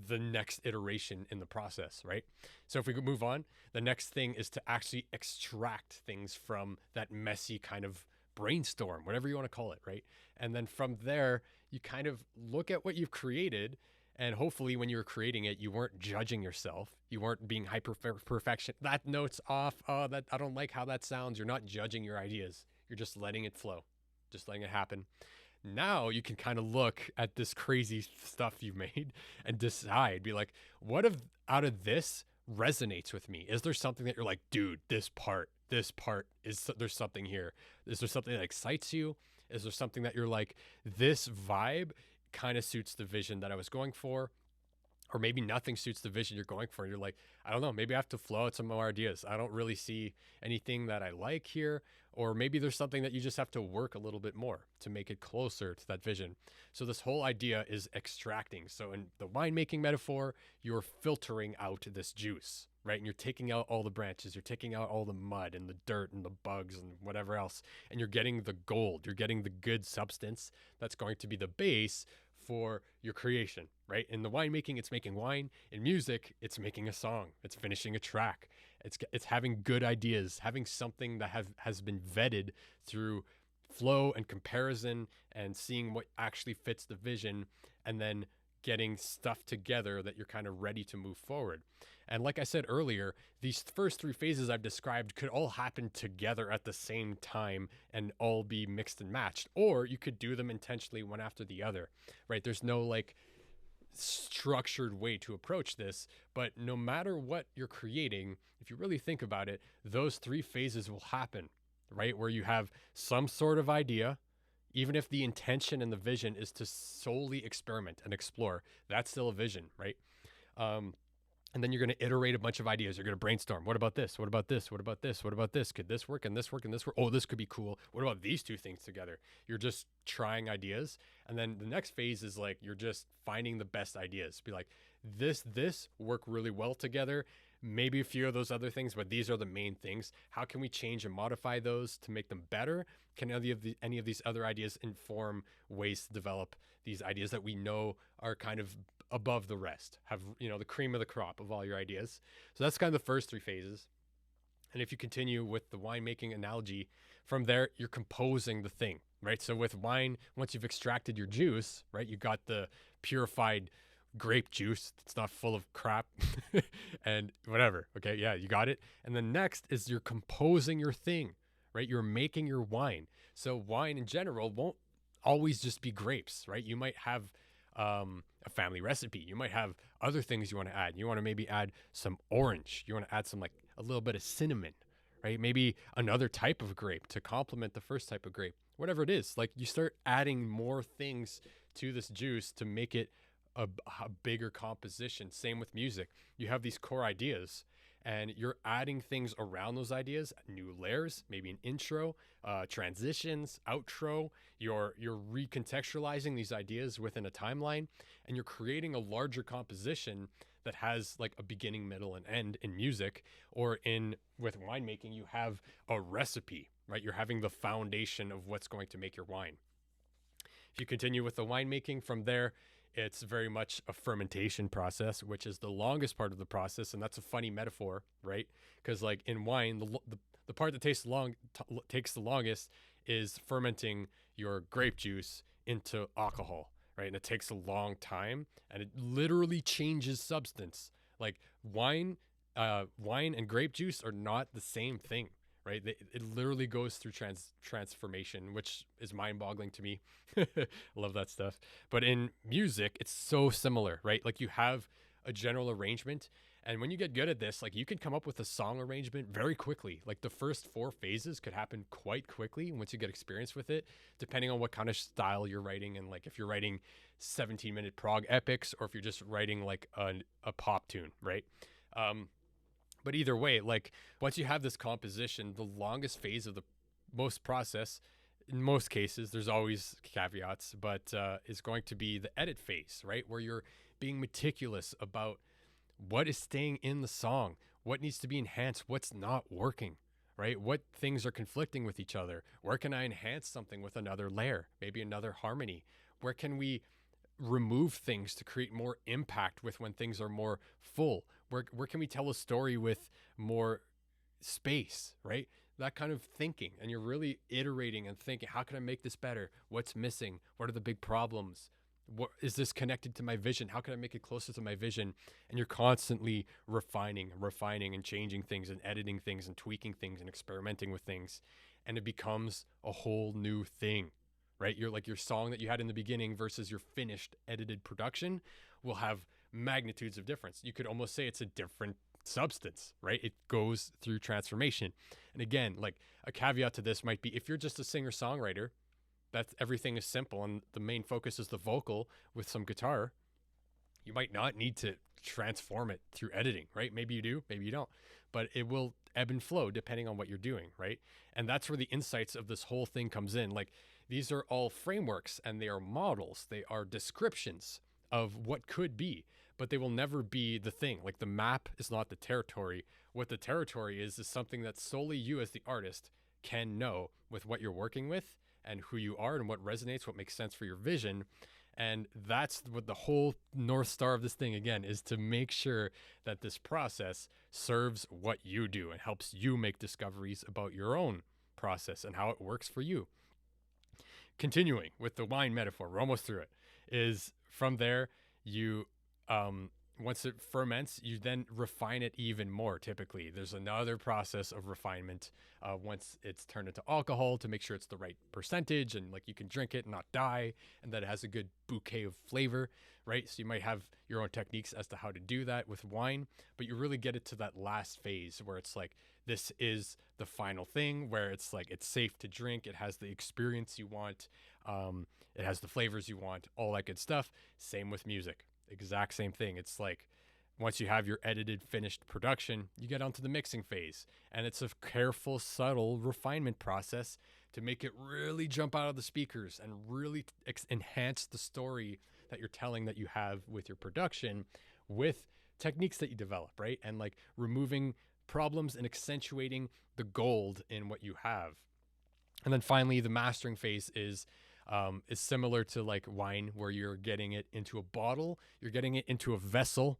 the next iteration in the process, right? So if we could move on, the next thing is to actually extract things from that messy kind of brainstorm, whatever you want to call it, right? And then from there, you kind of look at what you've created, and hopefully when you were creating it, you weren't judging yourself. You weren't being hyper perfection. That note's off. Oh, that I don't like how that sounds. You're not judging your ideas. You're just letting it flow, just letting it happen. Now you can kind of look at this crazy stuff you made and decide, be like, what if out of this resonates with me? Is there something that you're like, dude, this part is, there's something here. Is there something that excites you? Is there something that you're like, this vibe kind of suits the vision that I was going for? Or maybe nothing suits the vision you're going for. And you're like, I don't know, maybe I have to flow out some more ideas. I don't really see anything that I like here. Or maybe there's something that you just have to work a little bit more to make it closer to that vision. So this whole idea is extracting. So in the winemaking metaphor, you're filtering out this juice, right? And you're taking out all the branches, you're taking out all the mud and the dirt and the bugs and whatever else. And you're getting the gold, you're getting the good substance that's going to be the base for your creation, right? In the winemaking, it's making wine. In music, it's making a song. It's finishing a track. It's having good ideas, having something that has been vetted through flow and comparison and seeing what actually fits the vision, and then getting stuff together that you're kind of ready to move forward. And like I said earlier, these first three phases I've described could all happen together at the same time and all be mixed and matched, or you could do them intentionally one after the other, right? There's no like structured way to approach this, but no matter what you're creating, if you really think about it, those three phases will happen, right? Where you have some sort of idea, even if the intention and the vision is to solely experiment and explore, that's still a vision, right? And then you're going to iterate a bunch of ideas. You're going to brainstorm. What about this? What about this? What about this? What about this? Could this work? And this work? And this work? Oh, this could be cool. What about these two things together? You're just trying ideas. And then the next phase is like, you're just finding the best ideas. Be like, this work really well together. Maybe a few of those other things, but these are the main things. How can we change and modify those to make them better? Can any of these other ideas inform ways to develop these ideas that we know are kind of above the rest, have, the cream of the crop of all your ideas? So that's kind of the first three phases. And if you continue with the winemaking analogy, from there, you're composing the thing, right? So with wine, once you've extracted your juice, right, you got the purified grape juice. It's not full of crap and whatever. Okay. Yeah, you got it. And then next is you're composing your thing, right? You're making your wine. So wine in general won't always just be grapes, right? You might have a family recipe. You might have other things you want to add. You want to maybe add some orange. You want to add some, like, a little bit of cinnamon, right? Maybe another type of grape to complement the first type of grape, whatever it is. Like, you start adding more things to this juice to make it a bigger composition. Same with music. You have these core ideas and you're adding things around those ideas, new layers, maybe an intro, transitions, outro. You're recontextualizing these ideas within a timeline, and you're creating a larger composition that has like a beginning, middle, and end in music. Or with winemaking, you have a recipe, right? You're having the foundation of what's going to make your wine. If you continue with the winemaking from there, It's very much a fermentation process, which is the longest part of the process, and that's a funny metaphor, right? Because like in wine, the part that takes the longest is fermenting your grape juice into alcohol, right? And it takes a long time, and it literally changes substance. Like wine and grape juice are not the same thing, right? It literally goes through transformation, which is mind-boggling to me. I love that stuff. But in music, it's so similar, right? Like you have a general arrangement, and when you get good at this, like you can come up with a song arrangement very quickly. Like the first four phases could happen quite quickly once you get experience with it, depending on what kind of style you're writing, and like if you're writing 17-minute prog epics or if you're just writing like a pop tune, right? But either way, like once you have this composition, the longest phase of the most process, in most cases, there's always caveats, but is going to be the edit phase, right? Where you're being meticulous about what is staying in the song, what needs to be enhanced, what's not working, right? What things are conflicting with each other? Where can I enhance something with another layer, maybe another harmony? Where can we remove things to create more impact with when things are more full? Where can we tell a story with more space, right? That kind of thinking. And you're really iterating and thinking, how can I make this better? What's missing? What are the big problems? What is this connected to my vision? How can I make it closer to my vision? And you're constantly refining and changing things and editing things and tweaking things and experimenting with things. And it becomes a whole new thing, right? You're like your song that you had in the beginning versus your finished edited production will have magnitudes of difference. You could almost say it's a different substance, right? It goes through transformation. And again, like a caveat to this might be if you're just a singer songwriter, that's everything is simple and the main focus is the vocal with some guitar, you might not need to transform it through editing, right? Maybe you do, maybe you don't, but it will ebb and flow depending on what you're doing, right? And that's where the insights of this whole thing comes in. Like these are all frameworks and they are models, they are descriptions of what could be, but they will never be the thing. Like the map is not the territory. What the territory is something that solely you as the artist can know with what you're working with and who you are and what resonates, what makes sense for your vision. And that's what the whole North Star of this thing, again, is to make sure that this process serves what you do and helps you make discoveries about your own process and how it works for you. Continuing with the wine metaphor, we're almost through it, is from there, you, once it ferments, you then refine it even more. Typically, there's another process of refinement once it's turned into alcohol to make sure it's the right percentage and like you can drink it and not die and that it has a good bouquet of flavor, right? So you might have your own techniques as to how to do that with wine, but you really get it to that last phase where it's like, this is the final thing where it's like, it's safe to drink. It has the experience you want. It has the flavors you want, all that good stuff. Same with music. Exact same thing. It's like once you have your edited, finished production, you get onto the mixing phase. And it's a careful, subtle refinement process to make it really jump out of the speakers and really enhance the story that you're telling that you have with your production with techniques that you develop, right? And like removing problems and accentuating the gold in what you have. And then finally, the mastering phase is similar to like wine, where you're getting it into a bottle, you're getting it into a vessel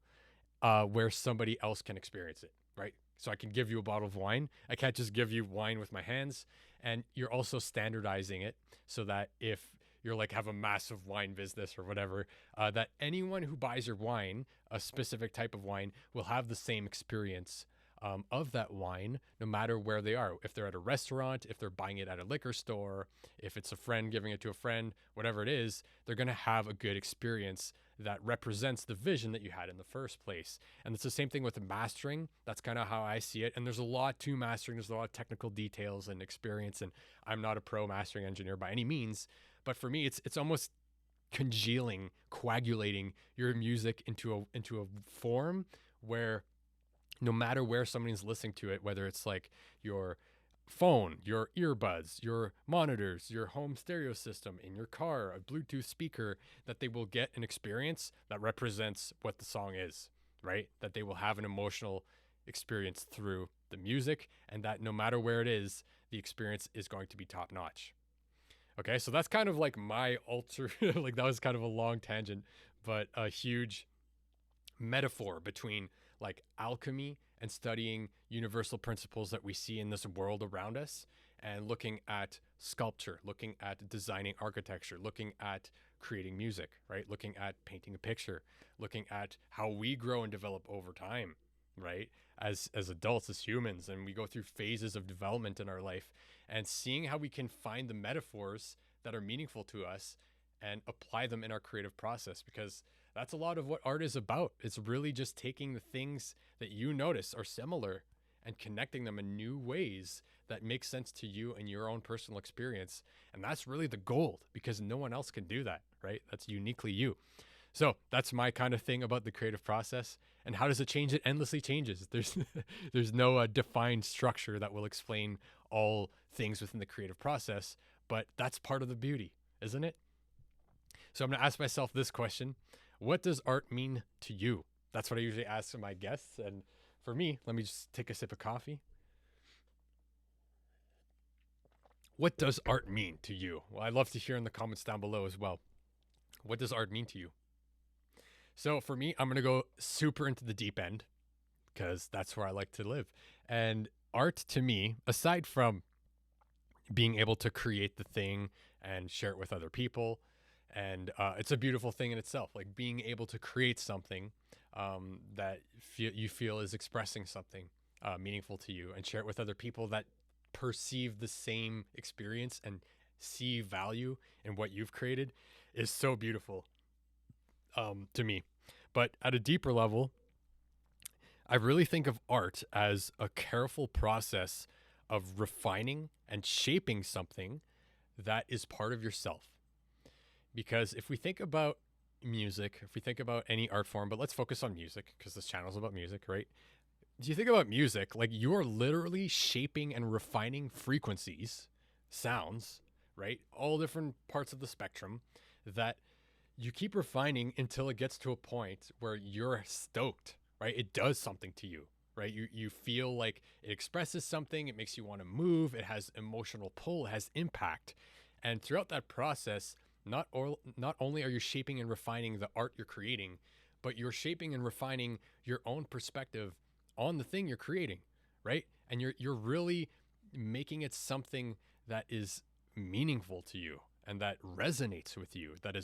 where somebody else can experience it, right? So I can give you a bottle of wine. I can't just give you wine with my hands. And you're also standardizing it so that if you're like have a massive wine business or whatever, that anyone who buys your wine, a specific type of wine, will have the same experience of that wine, no matter where they are. If they're at a restaurant, if they're buying it at a liquor store, if it's a friend giving it to a friend, whatever it is, they're going to have a good experience that represents the vision that you had in the first place. And it's the same thing with the mastering. That's kind of how I see it. And there's a lot to mastering. There's a lot of technical details and experience. And I'm not a pro mastering engineer by any means, but for me, it's almost congealing, coagulating your music into a form where no matter where somebody's listening to it, whether it's like your phone, your earbuds, your monitors, your home stereo system, in your car, a Bluetooth speaker, that they will get an experience that represents what the song is, right? That they will have an emotional experience through the music, and that no matter where it is, the experience is going to be top notch. Okay, so that's kind of like my like that was kind of a long tangent, but a huge metaphor between like alchemy and studying universal principles that we see in this world around us, and looking at sculpture, looking at designing architecture, looking at creating music, right? Looking at painting a picture, looking at how we grow and develop over time, right? As adults, as humans, and we go through phases of development in our life, and seeing how we can find the metaphors that are meaningful to us and apply them in our creative process, because that's a lot of what art is about. It's really just taking the things that you notice are similar and connecting them in new ways that make sense to you and your own personal experience. And that's really the gold, because no one else can do that, right? That's uniquely you. So that's my kind of thing about the creative process. And how does it change? It endlessly changes. There's no defined structure that will explain all things within the creative process, but that's part of the beauty, isn't it? So I'm going to ask myself this question: what does art mean to you? That's what I usually ask my guests. And for me, let me just take a sip of coffee. What does art mean to you? Well, I'd love to hear in the comments down below as well. What does art mean to you? So for me, I'm going to go super into the deep end, because that's where I like to live. And art to me, aside from being able to create the thing and share it with other people, and it's a beautiful thing in itself, like being able to create something that you feel is expressing something meaningful to you, and share it with other people that perceive the same experience and see value in what you've created, is so beautiful to me. But at a deeper level, I really think of art as a careful process of refining and shaping something that is part of yourself. Because if we think about music, if we think about any art form, but let's focus on music because this channel is about music, right? Do you think about music, like you're literally shaping and refining frequencies, sounds, right? All different parts of the spectrum that you keep refining until it gets to a point where you're stoked, right? It does something to you, right? You feel like it expresses something, it makes you want to move, it has emotional pull, it has impact. And throughout that process, not only are you shaping and refining the art you're creating, but you're shaping and refining your own perspective on the thing you're creating, right? And you're really making it something that is meaningful to you and that resonates with you, that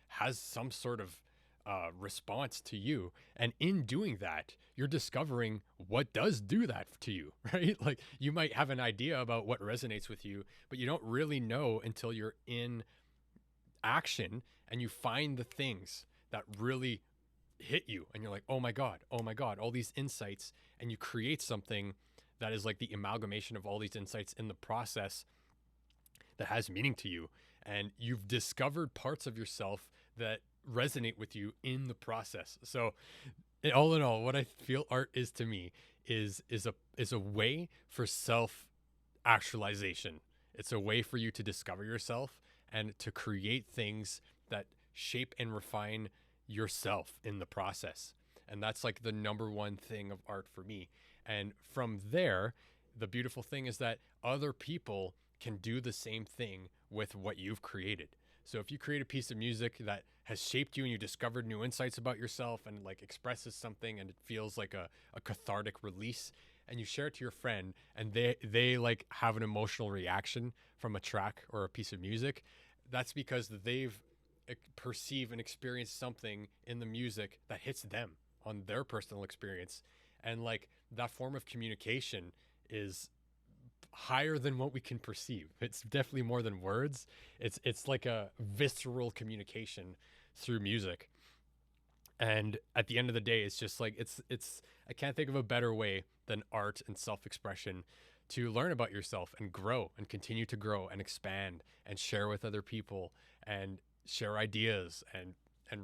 has some sort of response to you. And in doing that, you're discovering what does do that to you, right? Like you might have an idea about what resonates with you, but you don't really know until you're in action and you find the things that really hit you, and you're like, oh my god, all these insights, and you create something that is like the amalgamation of all these insights in the process that has meaning to you. And you've discovered parts of yourself that resonate with you in the process. So all in all, what I feel art is to me is a way for self actualization. It's a way for you to discover yourself and to create things that shape and refine yourself in the process. And that's like the number one thing of art for me. And from there, the beautiful thing is that other people can do the same thing with what you've created. So if you create a piece of music that has shaped you and you discovered new insights about yourself and like expresses something and it feels like a cathartic release, and you share it to your friend and they like have an emotional reaction from a track or a piece of music, that's because they've perceive and experience something in the music that hits them on their personal experience. And like that form of communication is higher than what we can perceive. It's definitely more than words. It's like a visceral communication through music. And at the end of the day, it's just like it's I can't think of a better way than art and self-expression to learn about yourself and grow and continue to grow and expand and share with other people and share ideas and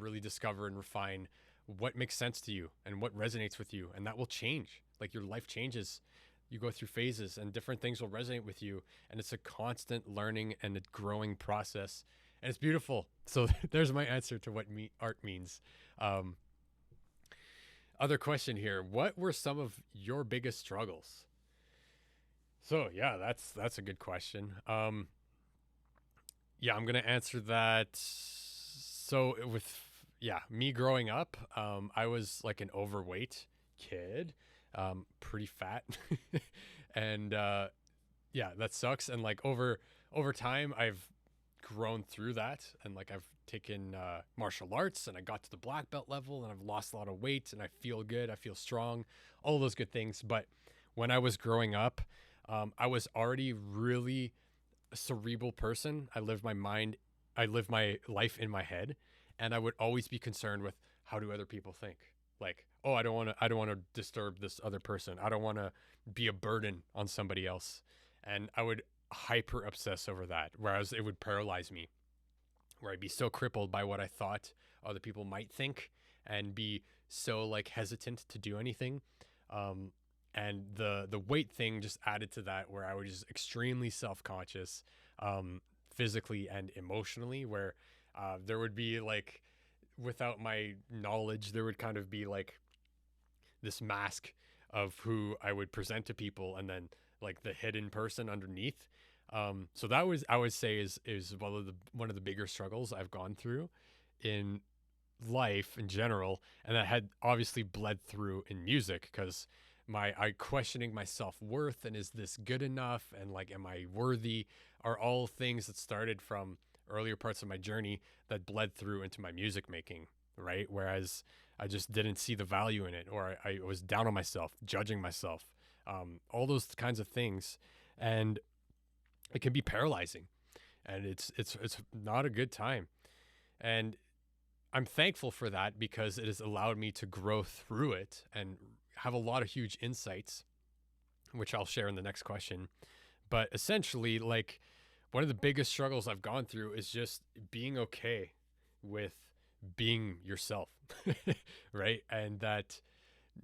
really discover and refine what makes sense to you and what resonates with you. And that will change. Like your life changes. You go through phases and different things will resonate with you. And it's a constant learning and a growing process. And it's beautiful. So there's my answer to what art means. Other question here. What were some of your biggest struggles? So yeah, that's a good question. Yeah, I'm going to answer that. So with, yeah, me growing up, I was like an overweight kid, pretty fat, and yeah, that sucks. And like over time, I've grown through that, and like I've taken martial arts, and I got to the black belt level, and I've lost a lot of weight, and I feel good, I feel strong, all those good things. But when I was growing up, I was already really a cerebral person. I live my life in my head, and I would always be concerned with how do other people think. Like, oh, I don't want to disturb this other person. I don't want to be a burden on somebody else. And I would hyper obsess over that, whereas it would paralyze me, where I'd be so crippled by what I thought other people might think and be so like hesitant to do anything. Um, and the weight thing just added to that, where I was just extremely self conscious, physically and emotionally. Where there would be like, without my knowledge, there would kind of be like this mask of who I would present to people, and then like the hidden person underneath. So that was, I would say, is one of the bigger struggles I've gone through in life in general, and that had obviously bled through in music, because I questioning my self-worth, and is this good enough, and like, am I worthy, are all things that started from earlier parts of my journey that bled through into my music making, right? Whereas I just didn't see the value in it, or I was down on myself, judging myself, all those kinds of things. And it can be paralyzing, and it's not a good time. And I'm thankful for that, because it has allowed me to grow through it and have a lot of huge insights, which I'll share in the next question. But essentially, like, one of the biggest struggles I've gone through is just being okay with being yourself, right? And that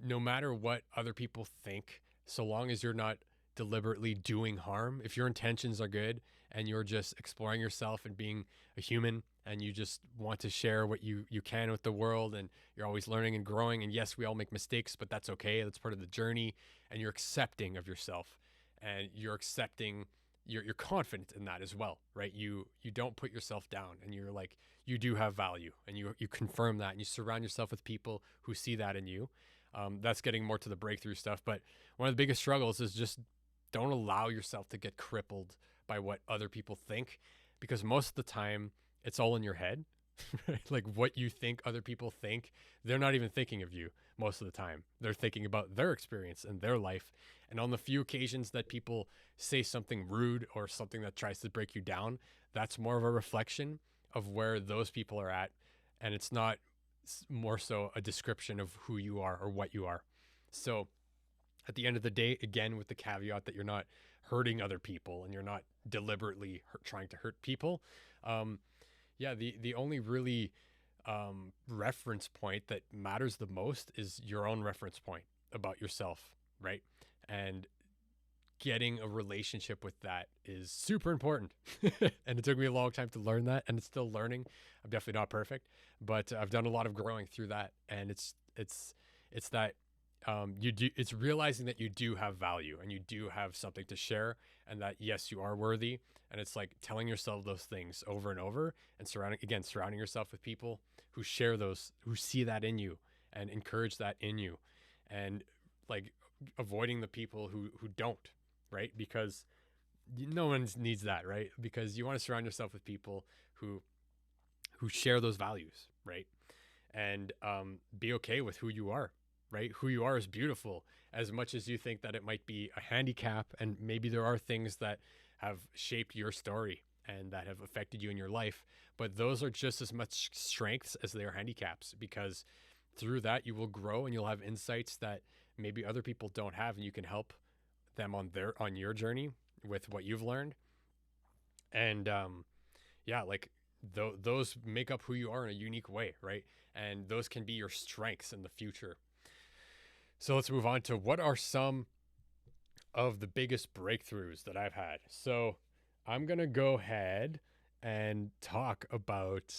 no matter what other people think, so long as you're not deliberately doing harm, if your intentions are good and you're just exploring yourself and being a human, and you just want to share what you can with the world, and you're always learning and growing, and yes, we all make mistakes, but that's okay, that's part of the journey, and you're accepting of yourself, and you're accepting, you're confident in that as well, right? You don't put yourself down, and you're like, you do have value, and you confirm that, and you surround yourself with people who see that in you. That's getting more to the breakthrough stuff. But one of the biggest struggles is just don't allow yourself to get crippled by what other people think, because most of the time it's all in your head. Like, what you think other people think, they're not even thinking of you most of the time. They're thinking about their experience and their life. And on the few occasions that people say something rude or something that tries to break you down, that's more of a reflection of where those people are at. And it's not more so a description of who you are or what you are. So at the end of the day, again, with the caveat that you're not hurting other people and you're not deliberately trying to hurt people. Yeah, the only really reference point that matters the most is your own reference point about yourself, right? And getting a relationship with that is super important. And it took me a long time to learn that, and it's still learning. I'm definitely not perfect, but I've done a lot of growing through that. And it's that it's realizing that you do have value, and you do have something to share, and that yes, you are worthy. And it's like telling yourself those things over and over, and surrounding yourself with people who share those, who see that in you and encourage that in you, and like avoiding the people who don't, right? Because no one needs that, right? Because you want to surround yourself with people who share those values, right? And be okay with who you are, right? Who you are is beautiful, as much as you think that it might be a handicap, and maybe there are things that have shaped your story and that have affected you in your life, but those are just as much strengths as they are handicaps, because through that you will grow, and you'll have insights that maybe other people don't have, and you can help them on your journey with what you've learned. And yeah, like those make up who you are in a unique way, right? And those can be your strengths in the future. So let's move on to what are some of the biggest breakthroughs that I've had. So I'm going to go ahead and talk about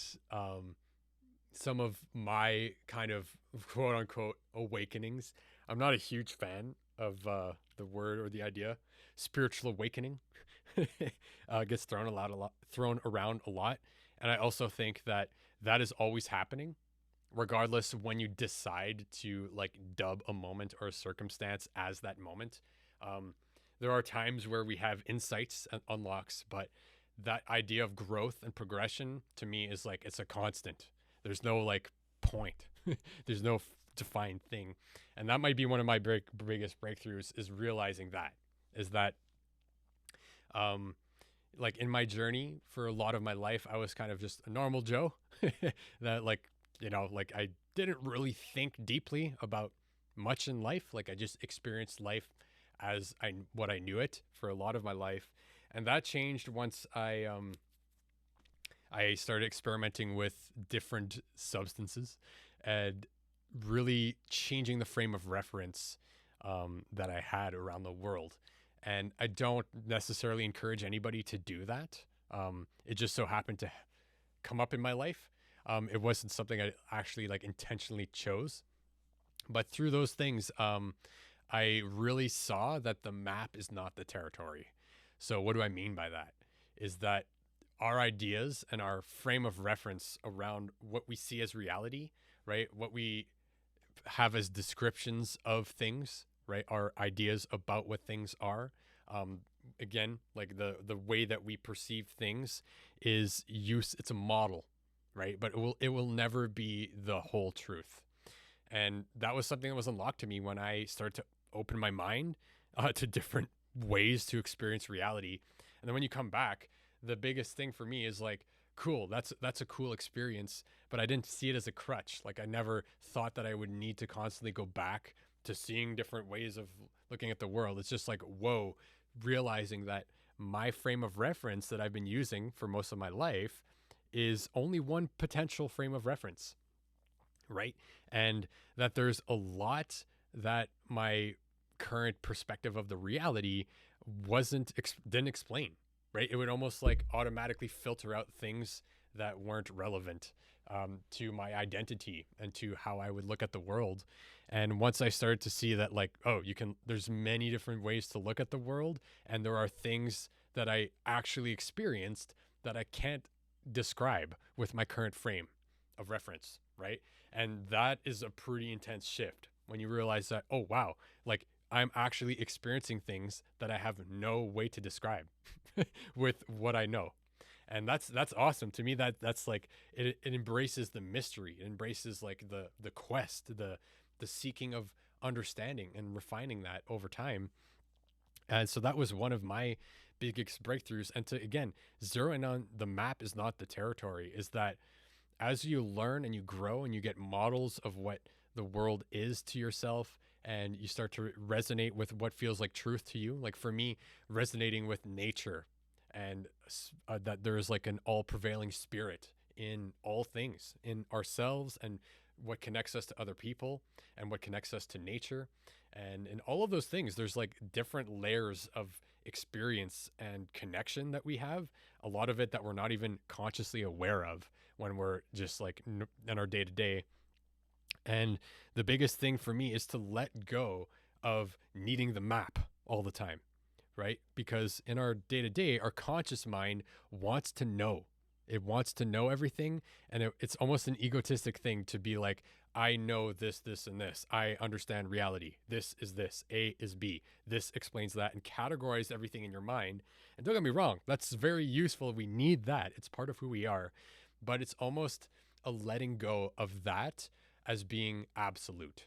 some of my kind of quote unquote awakenings. I'm not a huge fan of the word or the idea spiritual awakening. Gets thrown around a lot. And I also think that is always happening. regardless when you decide to like dub a moment or a circumstance as that moment. Um, there are times where we have insights and unlocks, but that idea of growth and progression to me is like it's a constant. There's no like point. There's no defined thing, and that might be one of my biggest breakthroughs is realizing that is that um like in my journey for a lot of my life I was kind of just a normal Joe that like like I didn't really think deeply about much in life. Like I just experienced life as what I knew it for a lot of my life, and that changed once I started experimenting with different substances and really changing the frame of reference that I had around the world. And I don't necessarily encourage anybody to do that. It just so happened to come up in my life. It wasn't something I actually like intentionally chose, but through those things, I really saw that the map is not the territory. So what do I mean by that? Is that our ideas and our frame of reference around what we see as reality, right? What we have as descriptions of things, right? Our ideas about what things are. Um, Again, like the way that we perceive things is use. It's a model, right? But it will never be the whole truth. And that was something that was unlocked to me when I started to open my mind to different ways to experience reality. And then when you come back, the biggest thing for me is like, cool, that's a cool experience, but I didn't see it as a crutch. Like I never thought that I would need to constantly go back to seeing different ways of looking at the world. It's just like, whoa, realizing that my frame of reference that I've been using for most of my life is only one potential frame of reference, right? And that there's a lot that my current perspective of the reality didn't explain, right? It would almost like automatically filter out things that weren't relevant to my identity and to how I would look at the world. And once I started to see that, like, oh, there's many different ways to look at the world, and there are things that I actually experienced that I can't describe with my current frame of reference, right? And that is a pretty intense shift when you realize that, oh, wow, like I'm actually experiencing things that I have no way to describe with what I know. And that's awesome to me. That's like it embraces the mystery. It embraces like the quest, the seeking of understanding and refining that over time. And so that was one of my biggest breakthroughs. And to again zero in on the map is not the territory, is that as you learn and you grow and you get models of what the world is to yourself, and you start to resonate with what feels like truth to you. Like for me, resonating with nature and that there is like an all prevailing spirit in all things, in ourselves, and what connects us to other people and what connects us to nature. And in all of those things, there's like different layers of experience and connection that we have, a lot of it that we're not even consciously aware of when we're just like in our day to day. And the biggest thing for me is to let go of needing the map all the time, right? Because in our day to day, our conscious mind wants to know. It wants to know everything. And it's almost an egotistic thing to be like, I know this, this, and this. I understand reality. This is this. A is B. This explains that, and categorize everything in your mind. And don't get me wrong, that's very useful. We need that. It's part of who we are. But it's almost a letting go of that as being absolute,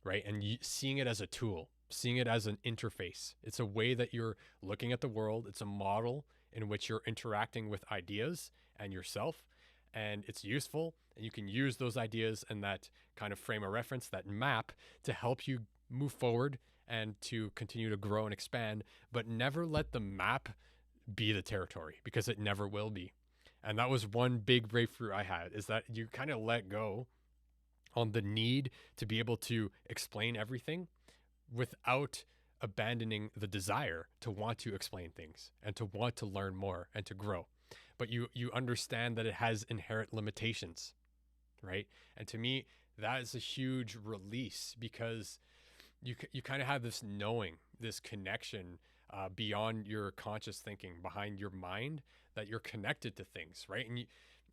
right? And seeing it as a tool, seeing it as an interface. It's a way that you're looking at the world. It's a model in which you're interacting with ideas and yourself, and it's useful. And you can use those ideas and that kind of frame of reference, that map, to help you move forward and to continue to grow and expand, but never let the map be the territory, because it never will be. And that was one big breakthrough I had, is that you kind of let go on the need to be able to explain everything without abandoning the desire to want to explain things and to want to learn more and to grow. But you understand that it has inherent limitations, right? And to me, that is a huge release, because you kind of have this knowing, this connection beyond your conscious thinking, behind your mind, that you're connected to things, right? And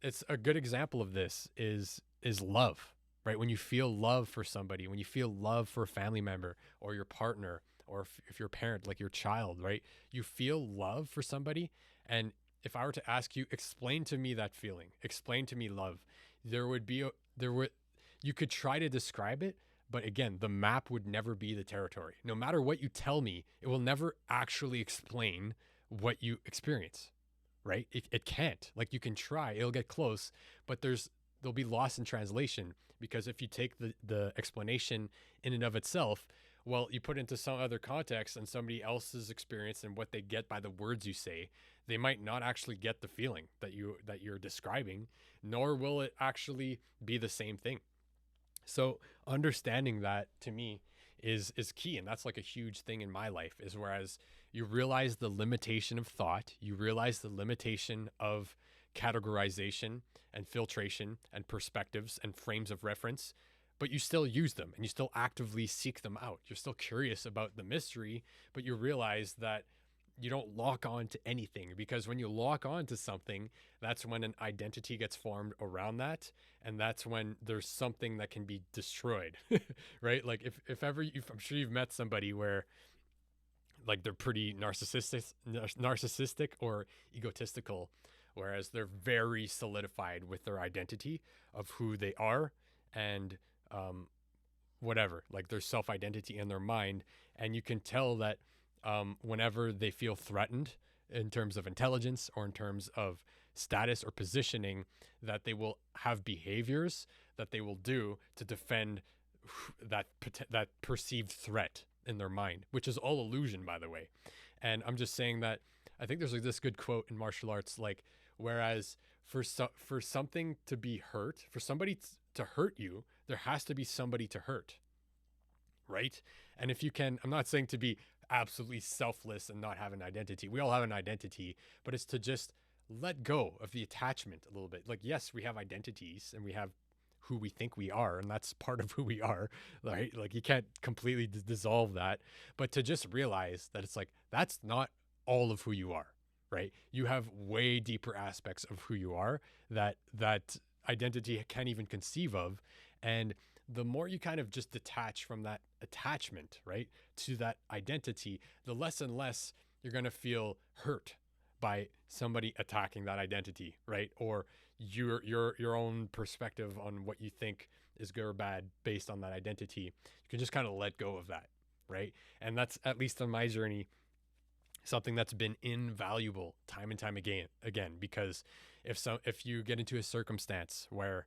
it's a good example of this is love, right? When you feel love for somebody, when you feel love for a family member or your partner, or if you're a parent, like your child, right? You feel love for somebody. And if I were to ask you, explain to me that feeling, explain to me love, there would be, you could try to describe it, but again, the map would never be the territory. No matter what you tell me, it will never actually explain what you experience, right? It can't. Like you can try, it'll get close, but there'll be lost in translation, because if you take the explanation in and of itself, well, you put into some other context and somebody else's experience and what they get by the words you say, they might not actually get the feeling that you're describing, nor will it actually be the same thing. So understanding that, to me, is key, and that's like a huge thing in my life, is whereas you realize the limitation of thought, you realize the limitation of categorization and filtration and perspectives and frames of reference, but you still use them and you still actively seek them out. You're still curious about the mystery, but you realize that you don't lock on to anything, because when you lock on to something, that's when an identity gets formed around that. And that's when there's something that can be destroyed, right? Like if ever I'm sure you've met somebody where like they're pretty narcissistic or egotistical, whereas they're very solidified with their identity of who they are, and whatever, like their self-identity in their mind. And you can tell that whenever they feel threatened in terms of intelligence or in terms of status or positioning, that they will have behaviors that they will do to defend that perceived threat in their mind, which is all illusion, by the way. And I'm just saying that I think there's like this good quote in martial arts, like, whereas for something to be hurt, for somebody to hurt you, there has to be somebody to hurt, right? And if you can, I'm not saying to be absolutely selfless and not have an identity. We all have an identity, but it's to just let go of the attachment a little bit. Like, yes, we have identities and we have who we think we are, and that's part of who we are, right? Like you can't completely dissolve that, but to just realize that it's like, that's not all of who you are, right? You have way deeper aspects of who you are that identity can't even conceive of. And the more you kind of just detach from that attachment, right, to that identity, the less and less you're going to feel hurt by somebody attacking that identity, right? Or your own perspective on what you think is good or bad based on that identity. You can just kind of let go of that, right? And that's, at least on my journey, something that's been invaluable time and time again, because if you get into a circumstance where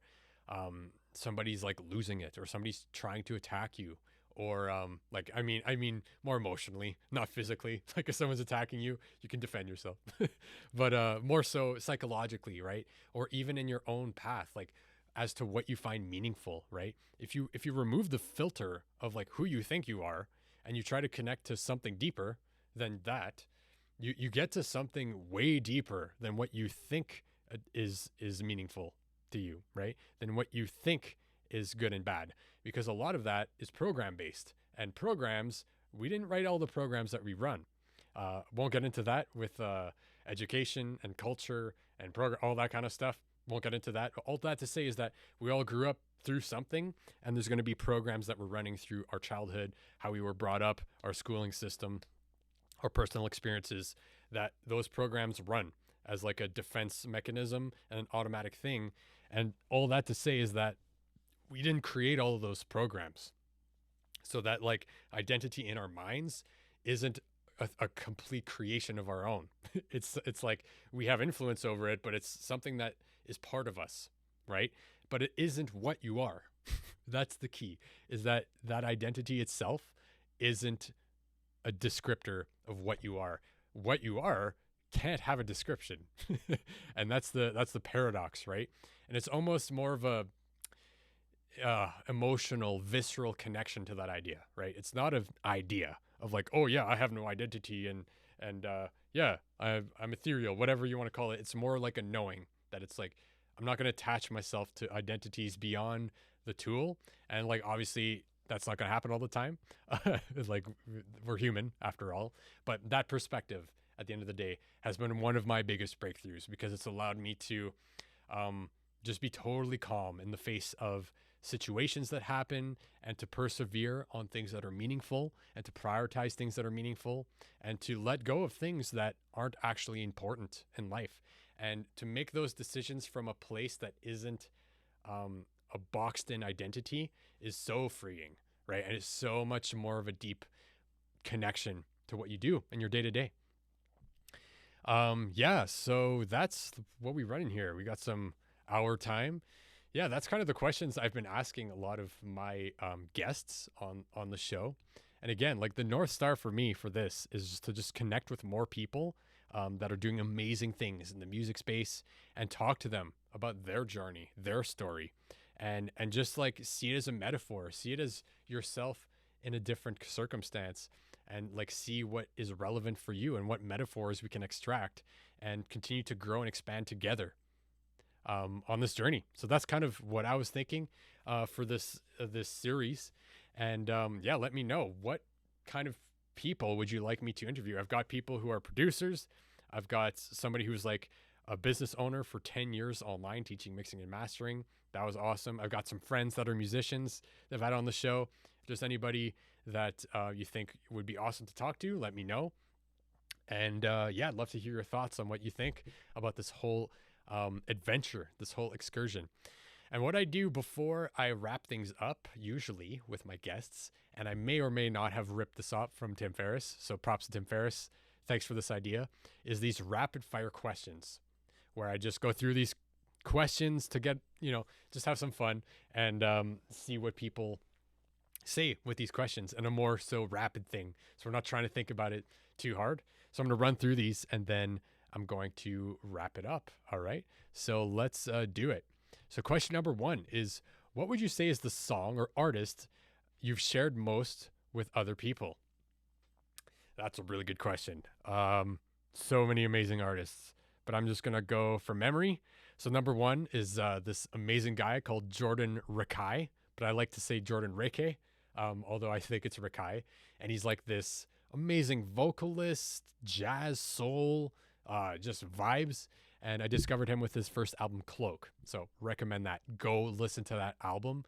somebody's like losing it, or somebody's trying to attack you, or like I mean more emotionally, not physically. Like if someone's attacking you, you can defend yourself, but more so psychologically, right? Or even in your own path, like as to what you find meaningful, right? If you remove the filter of like who you think you are, and you try to connect to something deeper than that, you get to something way deeper than what you think is meaningful to you, right? Than what you think is good and bad, because a lot of that is program based, and programs, we didn't write all the programs that we run. Won't get into that with education and culture and program, all that kind of stuff. Won't get into that. All that to say is that we all grew up through something, and there's going to be programs that we're running through our childhood, how we were brought up, our schooling system, our personal experiences, that those programs run as like a defense mechanism and an automatic thing. And all that to say is that we didn't create all of those programs. So that like identity in our minds isn't a complete creation of our own. It's like we have influence over it, but it's something that is part of us, right? But it isn't what you are. That's the key, is that identity itself isn't a descriptor of what you are. What you are can't have a description. And that's the paradox, right? And it's almost more of a emotional, visceral connection to that idea, right? It's not an idea of like, oh yeah, I have no identity, and yeah, I'm ethereal, whatever you want to call it. It's more like a knowing that it's like, I'm not going to attach myself to identities beyond the tool. And like, obviously that's not going to happen all the time. Like we're human after all, but that perspective at the end of the day has been one of my biggest breakthroughs, because it's allowed me to just be totally calm in the face of situations that happen and to persevere on things that are meaningful and to prioritize things that are meaningful and to let go of things that aren't actually important in life and to make those decisions from a place that isn't a boxed in identity is so freeing, right? And it's so much more of a deep connection to what you do in your day to day. Yeah, so that's what we run in here. We got some hour time. Yeah, that's kind of the questions I've been asking a lot of my guests on the show. And again, like the North Star for me for this is just to just connect with more people that are doing amazing things in the music space and talk to them about their journey, their story, and just like see it as a metaphor, see it as yourself in a different circumstance and like see what is relevant for you and what metaphors we can extract and continue to grow and expand together on this journey. So that's kind of what I was thinking for this series. And yeah, let me know what kind of people would you like me to interview. I've got people who are producers. I've got somebody who's like a business owner for 10 years online teaching mixing and mastering. That was awesome. I've got some friends that are musicians that I've had on the show. If there's anybody that you think would be awesome to talk to, let me know. And yeah, I'd love to hear your thoughts on what you think about this whole adventure, this whole excursion. And what I do before I wrap things up, usually with my guests, and I may or may not have ripped this up from Tim Ferriss, so props to Tim Ferriss, thanks for this idea, is these rapid fire questions where I just go through these questions to get, just have some fun and see what people say with these questions and a more so rapid thing. So we're not trying to think about it too hard. So I'm going to run through these and then I'm going to wrap it up. All right. So let's do it. So question number 1 is, what would you say is the song or artist you've shared most with other people? That's a really good question. So many amazing artists, but I'm just going to go from memory. So number 1 is this amazing guy called Jordan Rakai, but I like to say Jordan Reike, although I think it's Rakai. And he's like this amazing vocalist, jazz, soul, just vibes. And I discovered him with his first album, Cloak. So recommend that. Go listen to that album.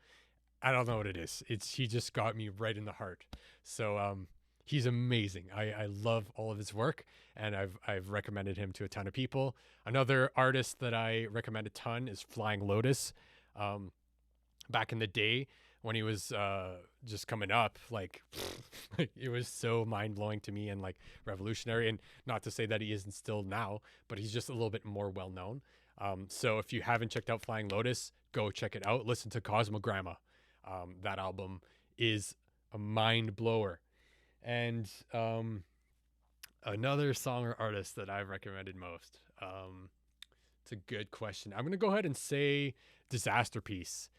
I don't know what it is. He just got me right in the heart. So he's amazing. I love all of his work, and I've recommended him to a ton of people. Another artist that I recommend a ton is Flying Lotus. Back in the day when he was just coming up, like it was so mind-blowing to me and like revolutionary. And not to say that he isn't still now, but he's just a little bit more well-known. So if you haven't checked out Flying Lotus, go check it out. Listen to Cosmogramma. That album is a mind blower. And another song or artist that I've recommended most. It's a good question. I'm going to go ahead and say Disaster Piece.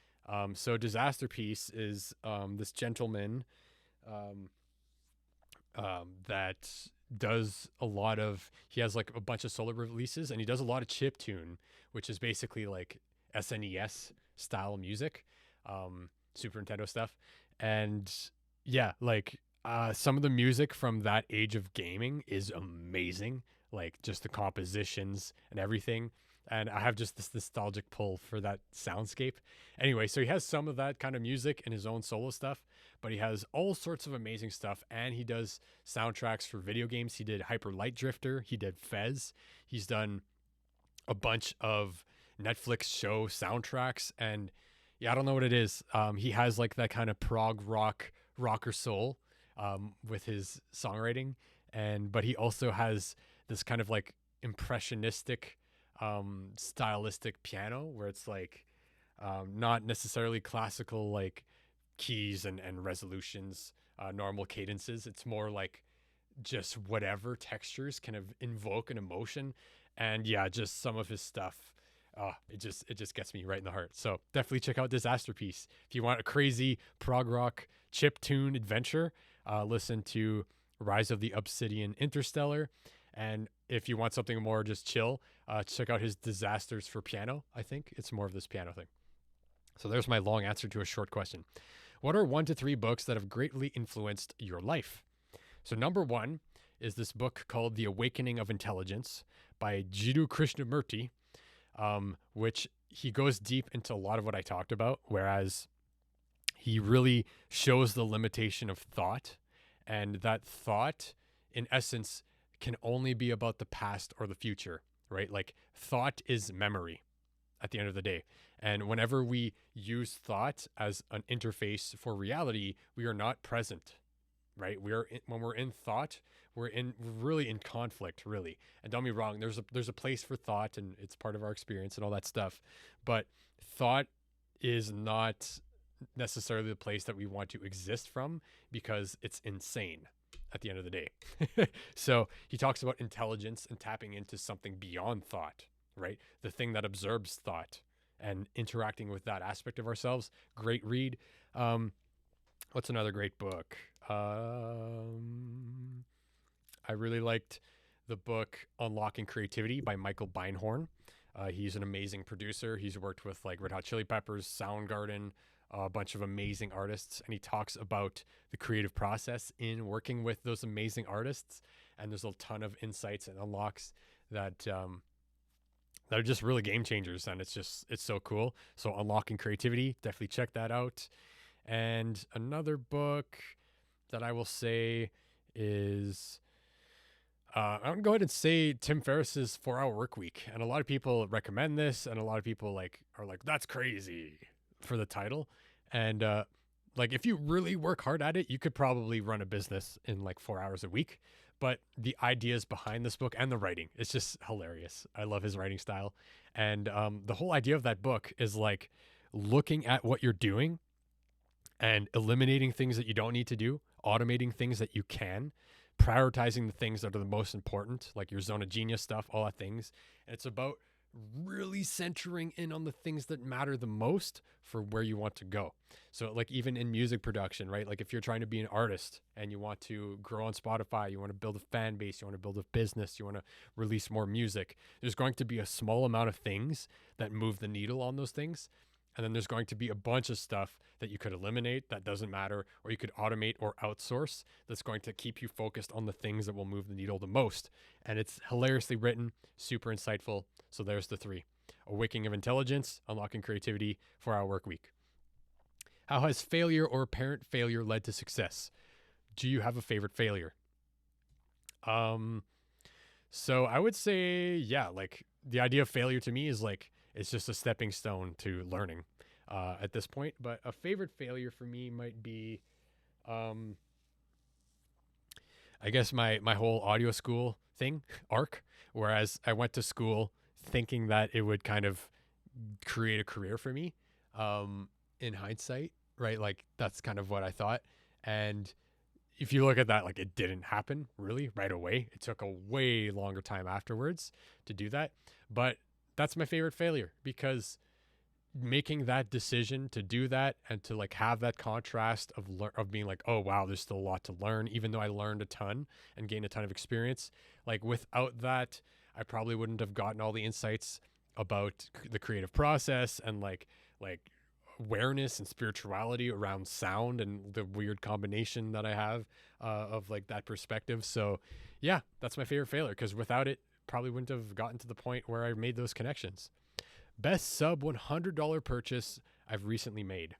So Disaster Piece is this gentleman that does a lot of, he has like a bunch of solo releases and he does a lot of chiptune, which is basically like SNES style music, Super Nintendo stuff. And yeah, like some of the music from that age of gaming is amazing, like just the compositions and everything. And I have just this nostalgic pull for that soundscape. Anyway, so he has some of that kind of music in his own solo stuff, but he has all sorts of amazing stuff. And he does soundtracks for video games. He did Hyper Light Drifter. He did Fez. He's done a bunch of Netflix show soundtracks. And yeah, I don't know what it is. He has like that kind of prog rocker soul with his songwriting. But he also has this kind of like impressionistic stylistic piano where it's like not necessarily classical like keys and resolutions, normal cadences. It's more like just whatever textures kind of invoke an emotion. And yeah, just some of his stuff, it just gets me right in the heart. So definitely check out Disaster Piece. If you want a crazy prog rock chiptune adventure, listen to Rise of the Obsidian Interstellar. And if you want something more just chill, check out his Disasters for Piano. I think it's more of this piano thing. So there's my long answer to a short question. What are 1 to 3 books that have greatly influenced your life? So number 1 is this book called The Awakening of Intelligence by Jiddu Krishnamurti, which he goes deep into a lot of what I talked about, whereas He really shows the limitation of thought, and that thought, in essence, can only be about the past or the future, right? Like thought is memory at the end of the day. And whenever we use thought as an interface for reality, we are not present, right? When we're in thought, we're really in conflict, really. And don't be wrong, there's a place for thought, and it's part of our experience and all that stuff. But thought is not necessarily the place that we want to exist from, because it's insane at the end of the day. So he talks about intelligence and tapping into something beyond thought, right? The thing that absorbs thought and interacting with that aspect of ourselves. Great read. What's another great book? I really liked the book Unlocking Creativity by Michael Beinhorn. He's an amazing producer. He's worked with like Red Hot Chili Peppers, Soundgarden, a bunch of amazing artists, and he talks about the creative process in working with those amazing artists. And there's a ton of insights and unlocks that are just really game changers, and it's so cool. So Unlocking Creativity, definitely check that out. And another book that I will say is I'm gonna go ahead and say Tim Ferriss's 4-Hour Workweek. And a lot of people recommend this, and a lot of people are like, that's crazy for the title. And like if you really work hard at it, you could probably run a business in like 4 hours a week. But the ideas behind this book and the writing, it's just hilarious. I love his writing style. And the whole idea of that book is like looking at what you're doing and eliminating things that you don't need to do, automating things that you can, prioritizing the things that are the most important, like your zone of genius stuff, all that things. And it's about really centering in on the things that matter the most for where you want to go. So like even in music production, right? Like if you're trying to be an artist and you want to grow on Spotify, you want to build a fan base, you want to build a business, you want to release more music, there's going to be a small amount of things that move the needle on those things. And then there's going to be a bunch of stuff that you could eliminate that doesn't matter, or you could automate or outsource that's going to keep you focused on the things that will move the needle the most. And it's hilariously written, super insightful. So there's the 3. Awakening of Intelligence, Unlocking Creativity, 4-Hour Workweek. How has failure or apparent failure led to success? Do you have a favorite failure? So I would say, yeah, like the idea of failure to me is like, it's just a stepping stone to learning at this point. But a favorite failure for me might be, I guess my whole audio school thing, ARC, whereas I went to school thinking that it would kind of create a career for me in hindsight, right? Like that's kind of what I thought. And if you look at that, like it didn't happen really right away. It took a way longer time afterwards to do that. But that's my favorite failure, because making that decision to do that and to like have that contrast of being like, oh wow, there's still a lot to learn, even though I learned a ton and gained a ton of experience. Like without that, I probably wouldn't have gotten all the insights about the creative process and like awareness and spirituality around sound and the weird combination that I have of like that perspective. So yeah, that's my favorite failure, because without it, probably wouldn't have gotten to the point where I made those connections. Best sub $100 purchase I've recently made.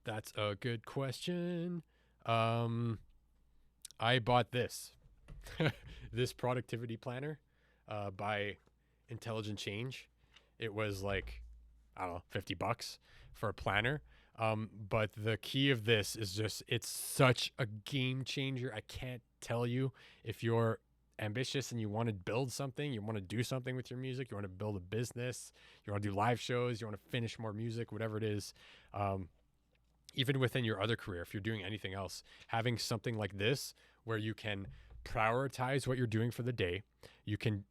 That's a good question. I bought this, this productivity planner by Intelligent Change. It was like, I don't know, $50 for a planner. But the key of this is just, it's such a game changer. I can't tell you. If you're ambitious and you want to build something, you want to do something with your music, you want to build a business, you want to do live shows, you want to finish more music, whatever it is, even within your other career, if you're doing anything else, having something like this where you can prioritize what you're doing for the day, you can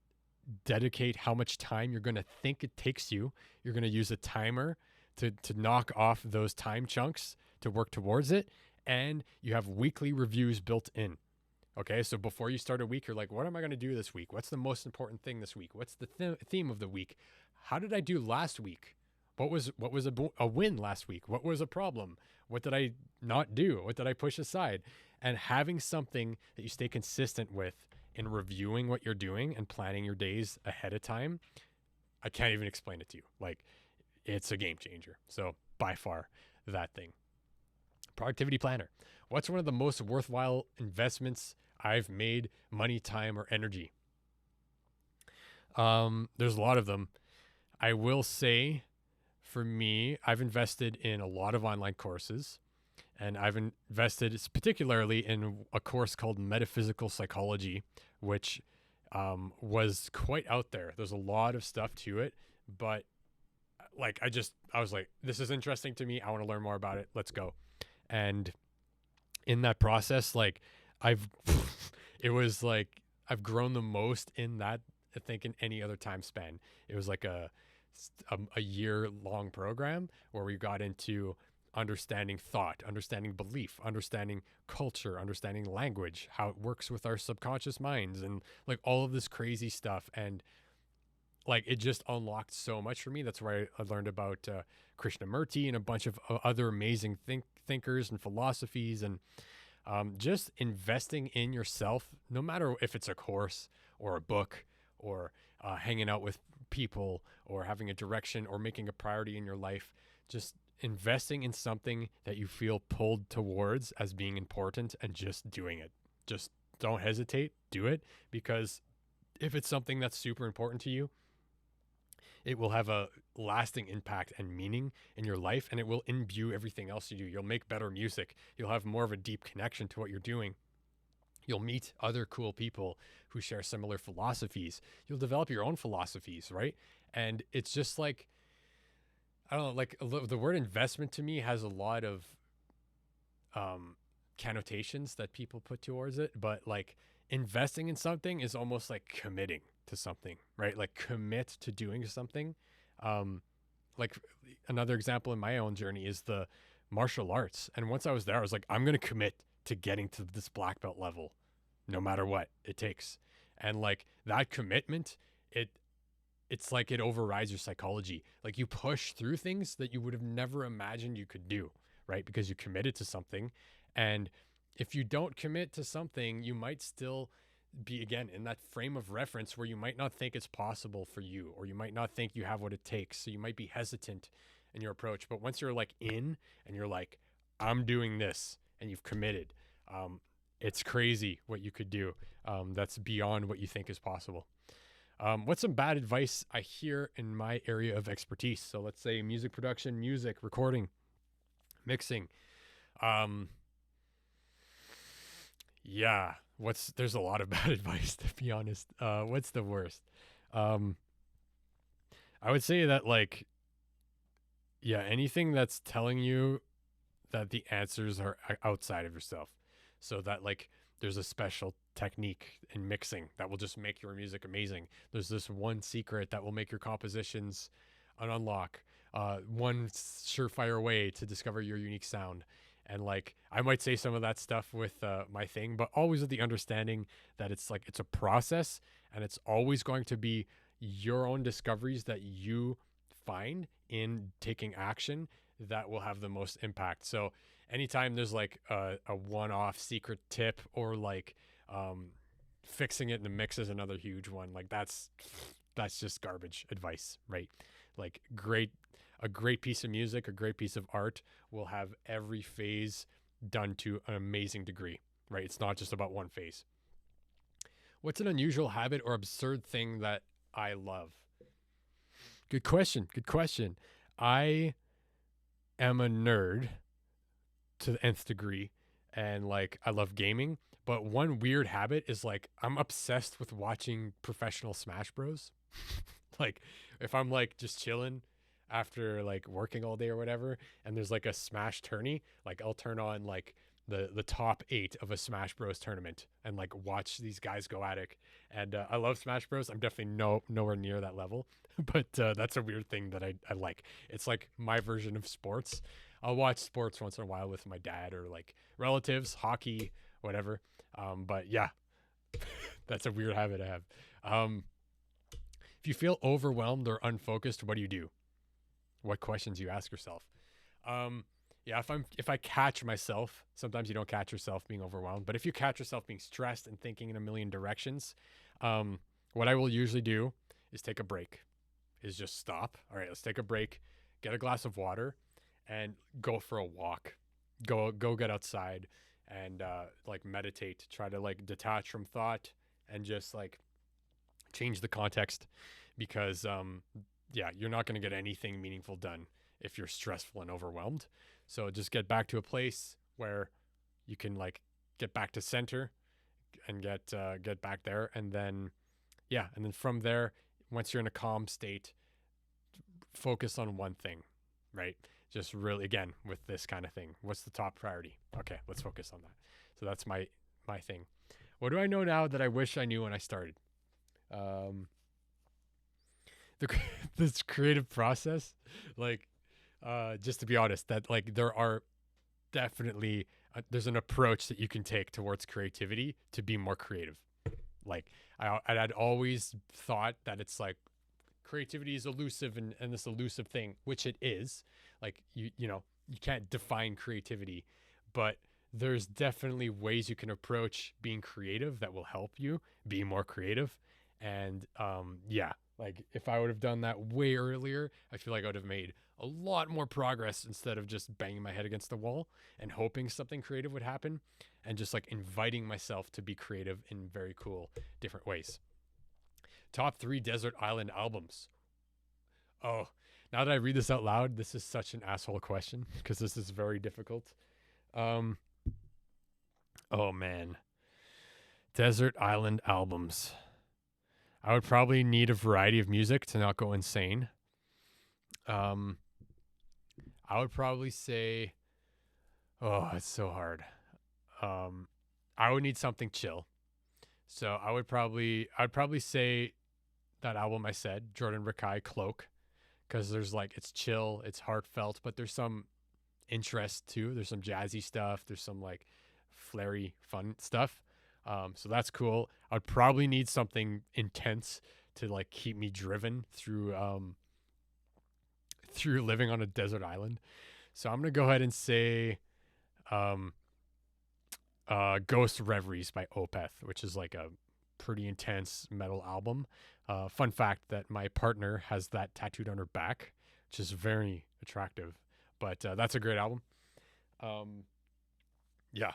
dedicate how much time you're going to think it takes you, you're going to use a timer to knock off those time chunks to work towards it, and you have weekly reviews built in. Okay, so before you start a week, you're like, what am I going to do this week? What's the most important thing this week? What's the theme of the week? How did I do last week? What was a win last week? What was a problem? What did I not do? What did I push aside? And having something that you stay consistent with in reviewing what you're doing and planning your days ahead of time, I can't even explain it to you. Like, it's a game changer. So by far, that thing. Productivity planner. What's one of the most worthwhile investments I've made, money, time, or energy? There's a lot of them. I will say, for me, I've invested in a lot of online courses, and I've invested particularly in a course called Metaphysical Psychology, which was quite out there. There's a lot of stuff to it, but like I was like, this is interesting to me. I want to learn more about it. Let's go. And in that process, like I've, it was like I've grown the most in that, I think, in any other time span. It was like a year long program where we got into understanding thought, understanding belief, understanding culture, understanding language, how it works with our subconscious minds, and like all of this crazy stuff. And like it just unlocked so much for me. That's where I learned about Krishnamurti and a bunch of other amazing thinkers and philosophies, and just investing in yourself, no matter if it's a course or a book or hanging out with people or having a direction or making a priority in your life. Just investing in something that you feel pulled towards as being important and just doing it. Just don't hesitate, do it, because if it's something that's super important to you, it will have a lasting impact and meaning in your life, and it will imbue everything else you do. You'll make better music. You'll have more of a deep connection to what you're doing. You'll meet other cool people who share similar philosophies. You'll develop your own philosophies, right? And it's just like, I don't know, like the word investment to me has a lot of connotations that people put towards it, but like investing in something is almost like committing to something, right? Like commit to doing something. Like another example in my own journey is the martial arts. And once I was there, I was like, I'm going to commit to getting to this black belt level, no matter what it takes. And like that commitment, it's like it overrides your psychology. Like you push through things that you would have never imagined you could do, right? Because you committed to something. And if you don't commit to something, you might still be, again, in that frame of reference where you might not think it's possible for you, or you might not think you have what it takes. So you might be hesitant in your approach. But once you're like in and you're like, I'm doing this, and you've committed, it's crazy what you could do. That's beyond what you think is possible. What's some bad advice I hear in my area of expertise? So let's say music production, music, recording, mixing. Yeah, there's a lot of bad advice, to be honest. What's the worst? I would say that like, yeah, anything that's telling you that the answers are outside of yourself. So that like there's a special technique in mixing that will just make your music amazing. There's this one secret that will make your compositions an unlock. One surefire way to discover your unique sound. And like I might say some of that stuff with my thing, but always with the understanding that it's like it's a process, and it's always going to be your own discoveries that you find in taking action that will have the most impact. So anytime there's like a one-off secret tip, or like fixing it in the mix is another huge one. Like that's just garbage advice, right? Like a great piece of music, a great piece of art will have every phase done to an amazing degree, right? It's not just about one phase. What's an unusual habit or absurd thing that I love? Good question. Good question. I am a nerd to the nth degree, and like I love gaming, but one weird habit is like I'm obsessed with watching professional Smash Bros. Like if I'm like just chilling after like working all day or whatever, and there's like a Smash tourney, like I'll turn on like the top 8 of a Smash Bros tournament and like watch these guys go at it. And I love Smash Bros. I'm definitely nowhere near that level, but that's a weird thing that I like. It's like my version of sports. I'll watch sports once in a while with my dad or like relatives, hockey, whatever. But yeah, that's a weird habit I have. If you feel overwhelmed or unfocused, what do you do? What questions you ask yourself? Yeah, if I catch myself, sometimes you don't catch yourself being overwhelmed, but if you catch yourself being stressed and thinking in a million directions, what I will usually do is take a break, is just stop. All right, let's take a break, get a glass of water, and go for a walk. Go get outside and like meditate. Try to like detach from thought and just like change the context because yeah, you're not going to get anything meaningful done if you're stressful and overwhelmed. So just get back to a place where you can like get back to center and get back there, and then yeah, and then from there, once you're in a calm state, focus on one thing, right? Just really, again, with this kind of thing, what's the top priority? Okay, let's focus on that. So that's my thing. What do I know now that I wish I knew when I started? Um, the this creative process, like, just to be honest, that like there are definitely there's an approach that you can take towards creativity to be more creative. Like I'd always thought that it's like creativity is elusive and this elusive thing, which it is. Like you know, you can't define creativity, but there's definitely ways you can approach being creative that will help you be more creative. And yeah, like if I would have done that way earlier, I feel like I would have made a lot more progress instead of just banging my head against the wall and hoping something creative would happen, and just like inviting myself to be creative in very cool different ways. Top 3 desert island albums. Oh, now that I read this out loud, this is such an asshole question because this is very difficult. Um, oh man, desert island albums. I would probably need a variety of music to not go insane. Um, I would probably say, oh, it's so hard. I would need something chill. So I'd probably say that album I said, Jordan Rakai Cloak, because there's like, it's chill, it's heartfelt, but there's some interest too. There's some jazzy stuff. There's some like flary fun stuff. So that's cool. I'd probably need something intense to like keep me driven through living on a desert island. So I'm gonna go ahead and say um, Ghost Reveries by Opeth, which is like a pretty intense metal album. Fun fact that my partner has that tattooed on her back, which is very attractive. But that's a great album. Yeah,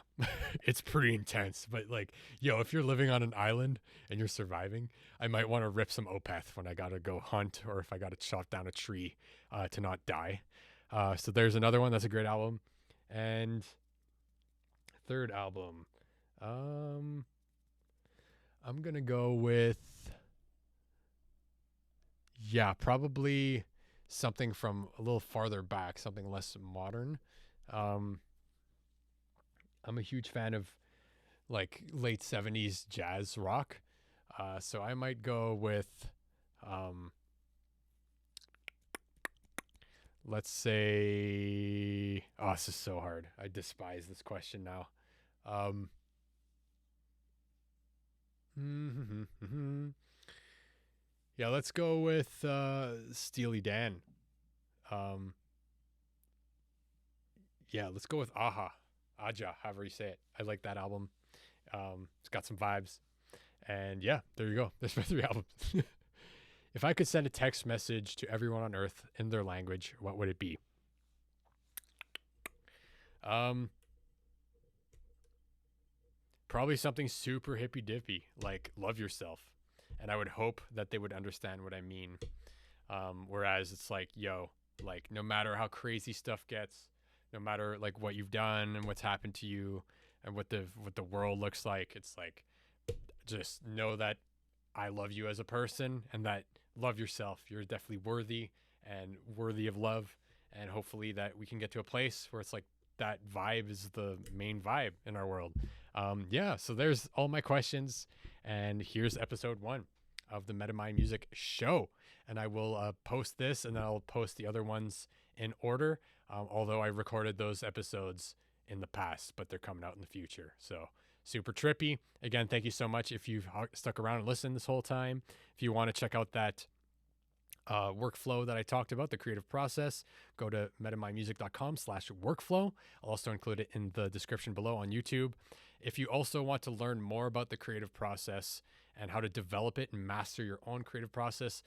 it's pretty intense. But like, yo, if you're living on an island and you're surviving, I might want to rip some Opeth when I gotta go hunt or if I gotta chop down a tree to not die. So there's another one that's a great album. And third album, I'm gonna go with yeah, probably something from a little farther back, something less modern. Um, I'm a huge fan of like late 70s jazz rock. So I might go with, um, let's say, oh, this is so hard. I despise this question now. Um, yeah, let's go with Steely Dan. Um, yeah, let's go with Aja, however you say it. I like that album. It's got some vibes. And yeah, there you go. There's my 3 albums. If I could send a text message to everyone on Earth in their language, what would it be? Um, Probably something super hippy dippy, like love yourself. And I would hope that they would understand what I mean. Whereas it's like, yo, like no matter how crazy stuff gets, no matter like what you've done and what's happened to you and what the world looks like, it's like just know that I love you as a person and that love yourself. You're definitely worthy and worthy of love. And hopefully that we can get to a place where it's like that vibe is the main vibe in our world. Yeah, so there's all my questions. And here's episode 1 of the MetaMind Music Show. And I will post this and then I'll post the other ones in order. Although I recorded those episodes in the past, but they're coming out in the future. So super trippy. Again, thank you so much if you've stuck around and listened this whole time. If you want to check out that workflow that I talked about, the creative process, go to metamindmusic.com/workflow. I'll also include it in the description below on YouTube. If you also want to learn more about the creative process and how to develop it and master your own creative process,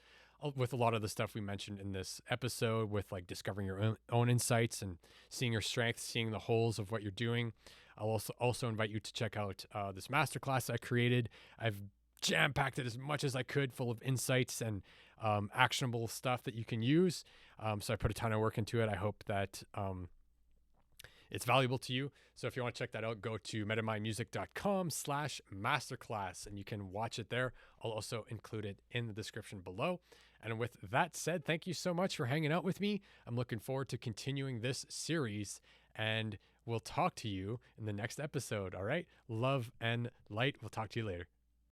with a lot of the stuff we mentioned in this episode, with like discovering your own insights and seeing your strengths, seeing the holes of what you're doing. I'll also invite you to check out this masterclass I created. I've jam-packed it as much as I could, full of insights and actionable stuff that you can use. So I put a ton of work into it. I hope that it's valuable to you. So if you want to check that out, go to metamindmusic.com/masterclass and you can watch it there. I'll also include it in the description below. And with that said, thank you so much for hanging out with me. I'm looking forward to continuing this series, and we'll talk to you in the next episode. All right. Love and light. We'll talk to you later.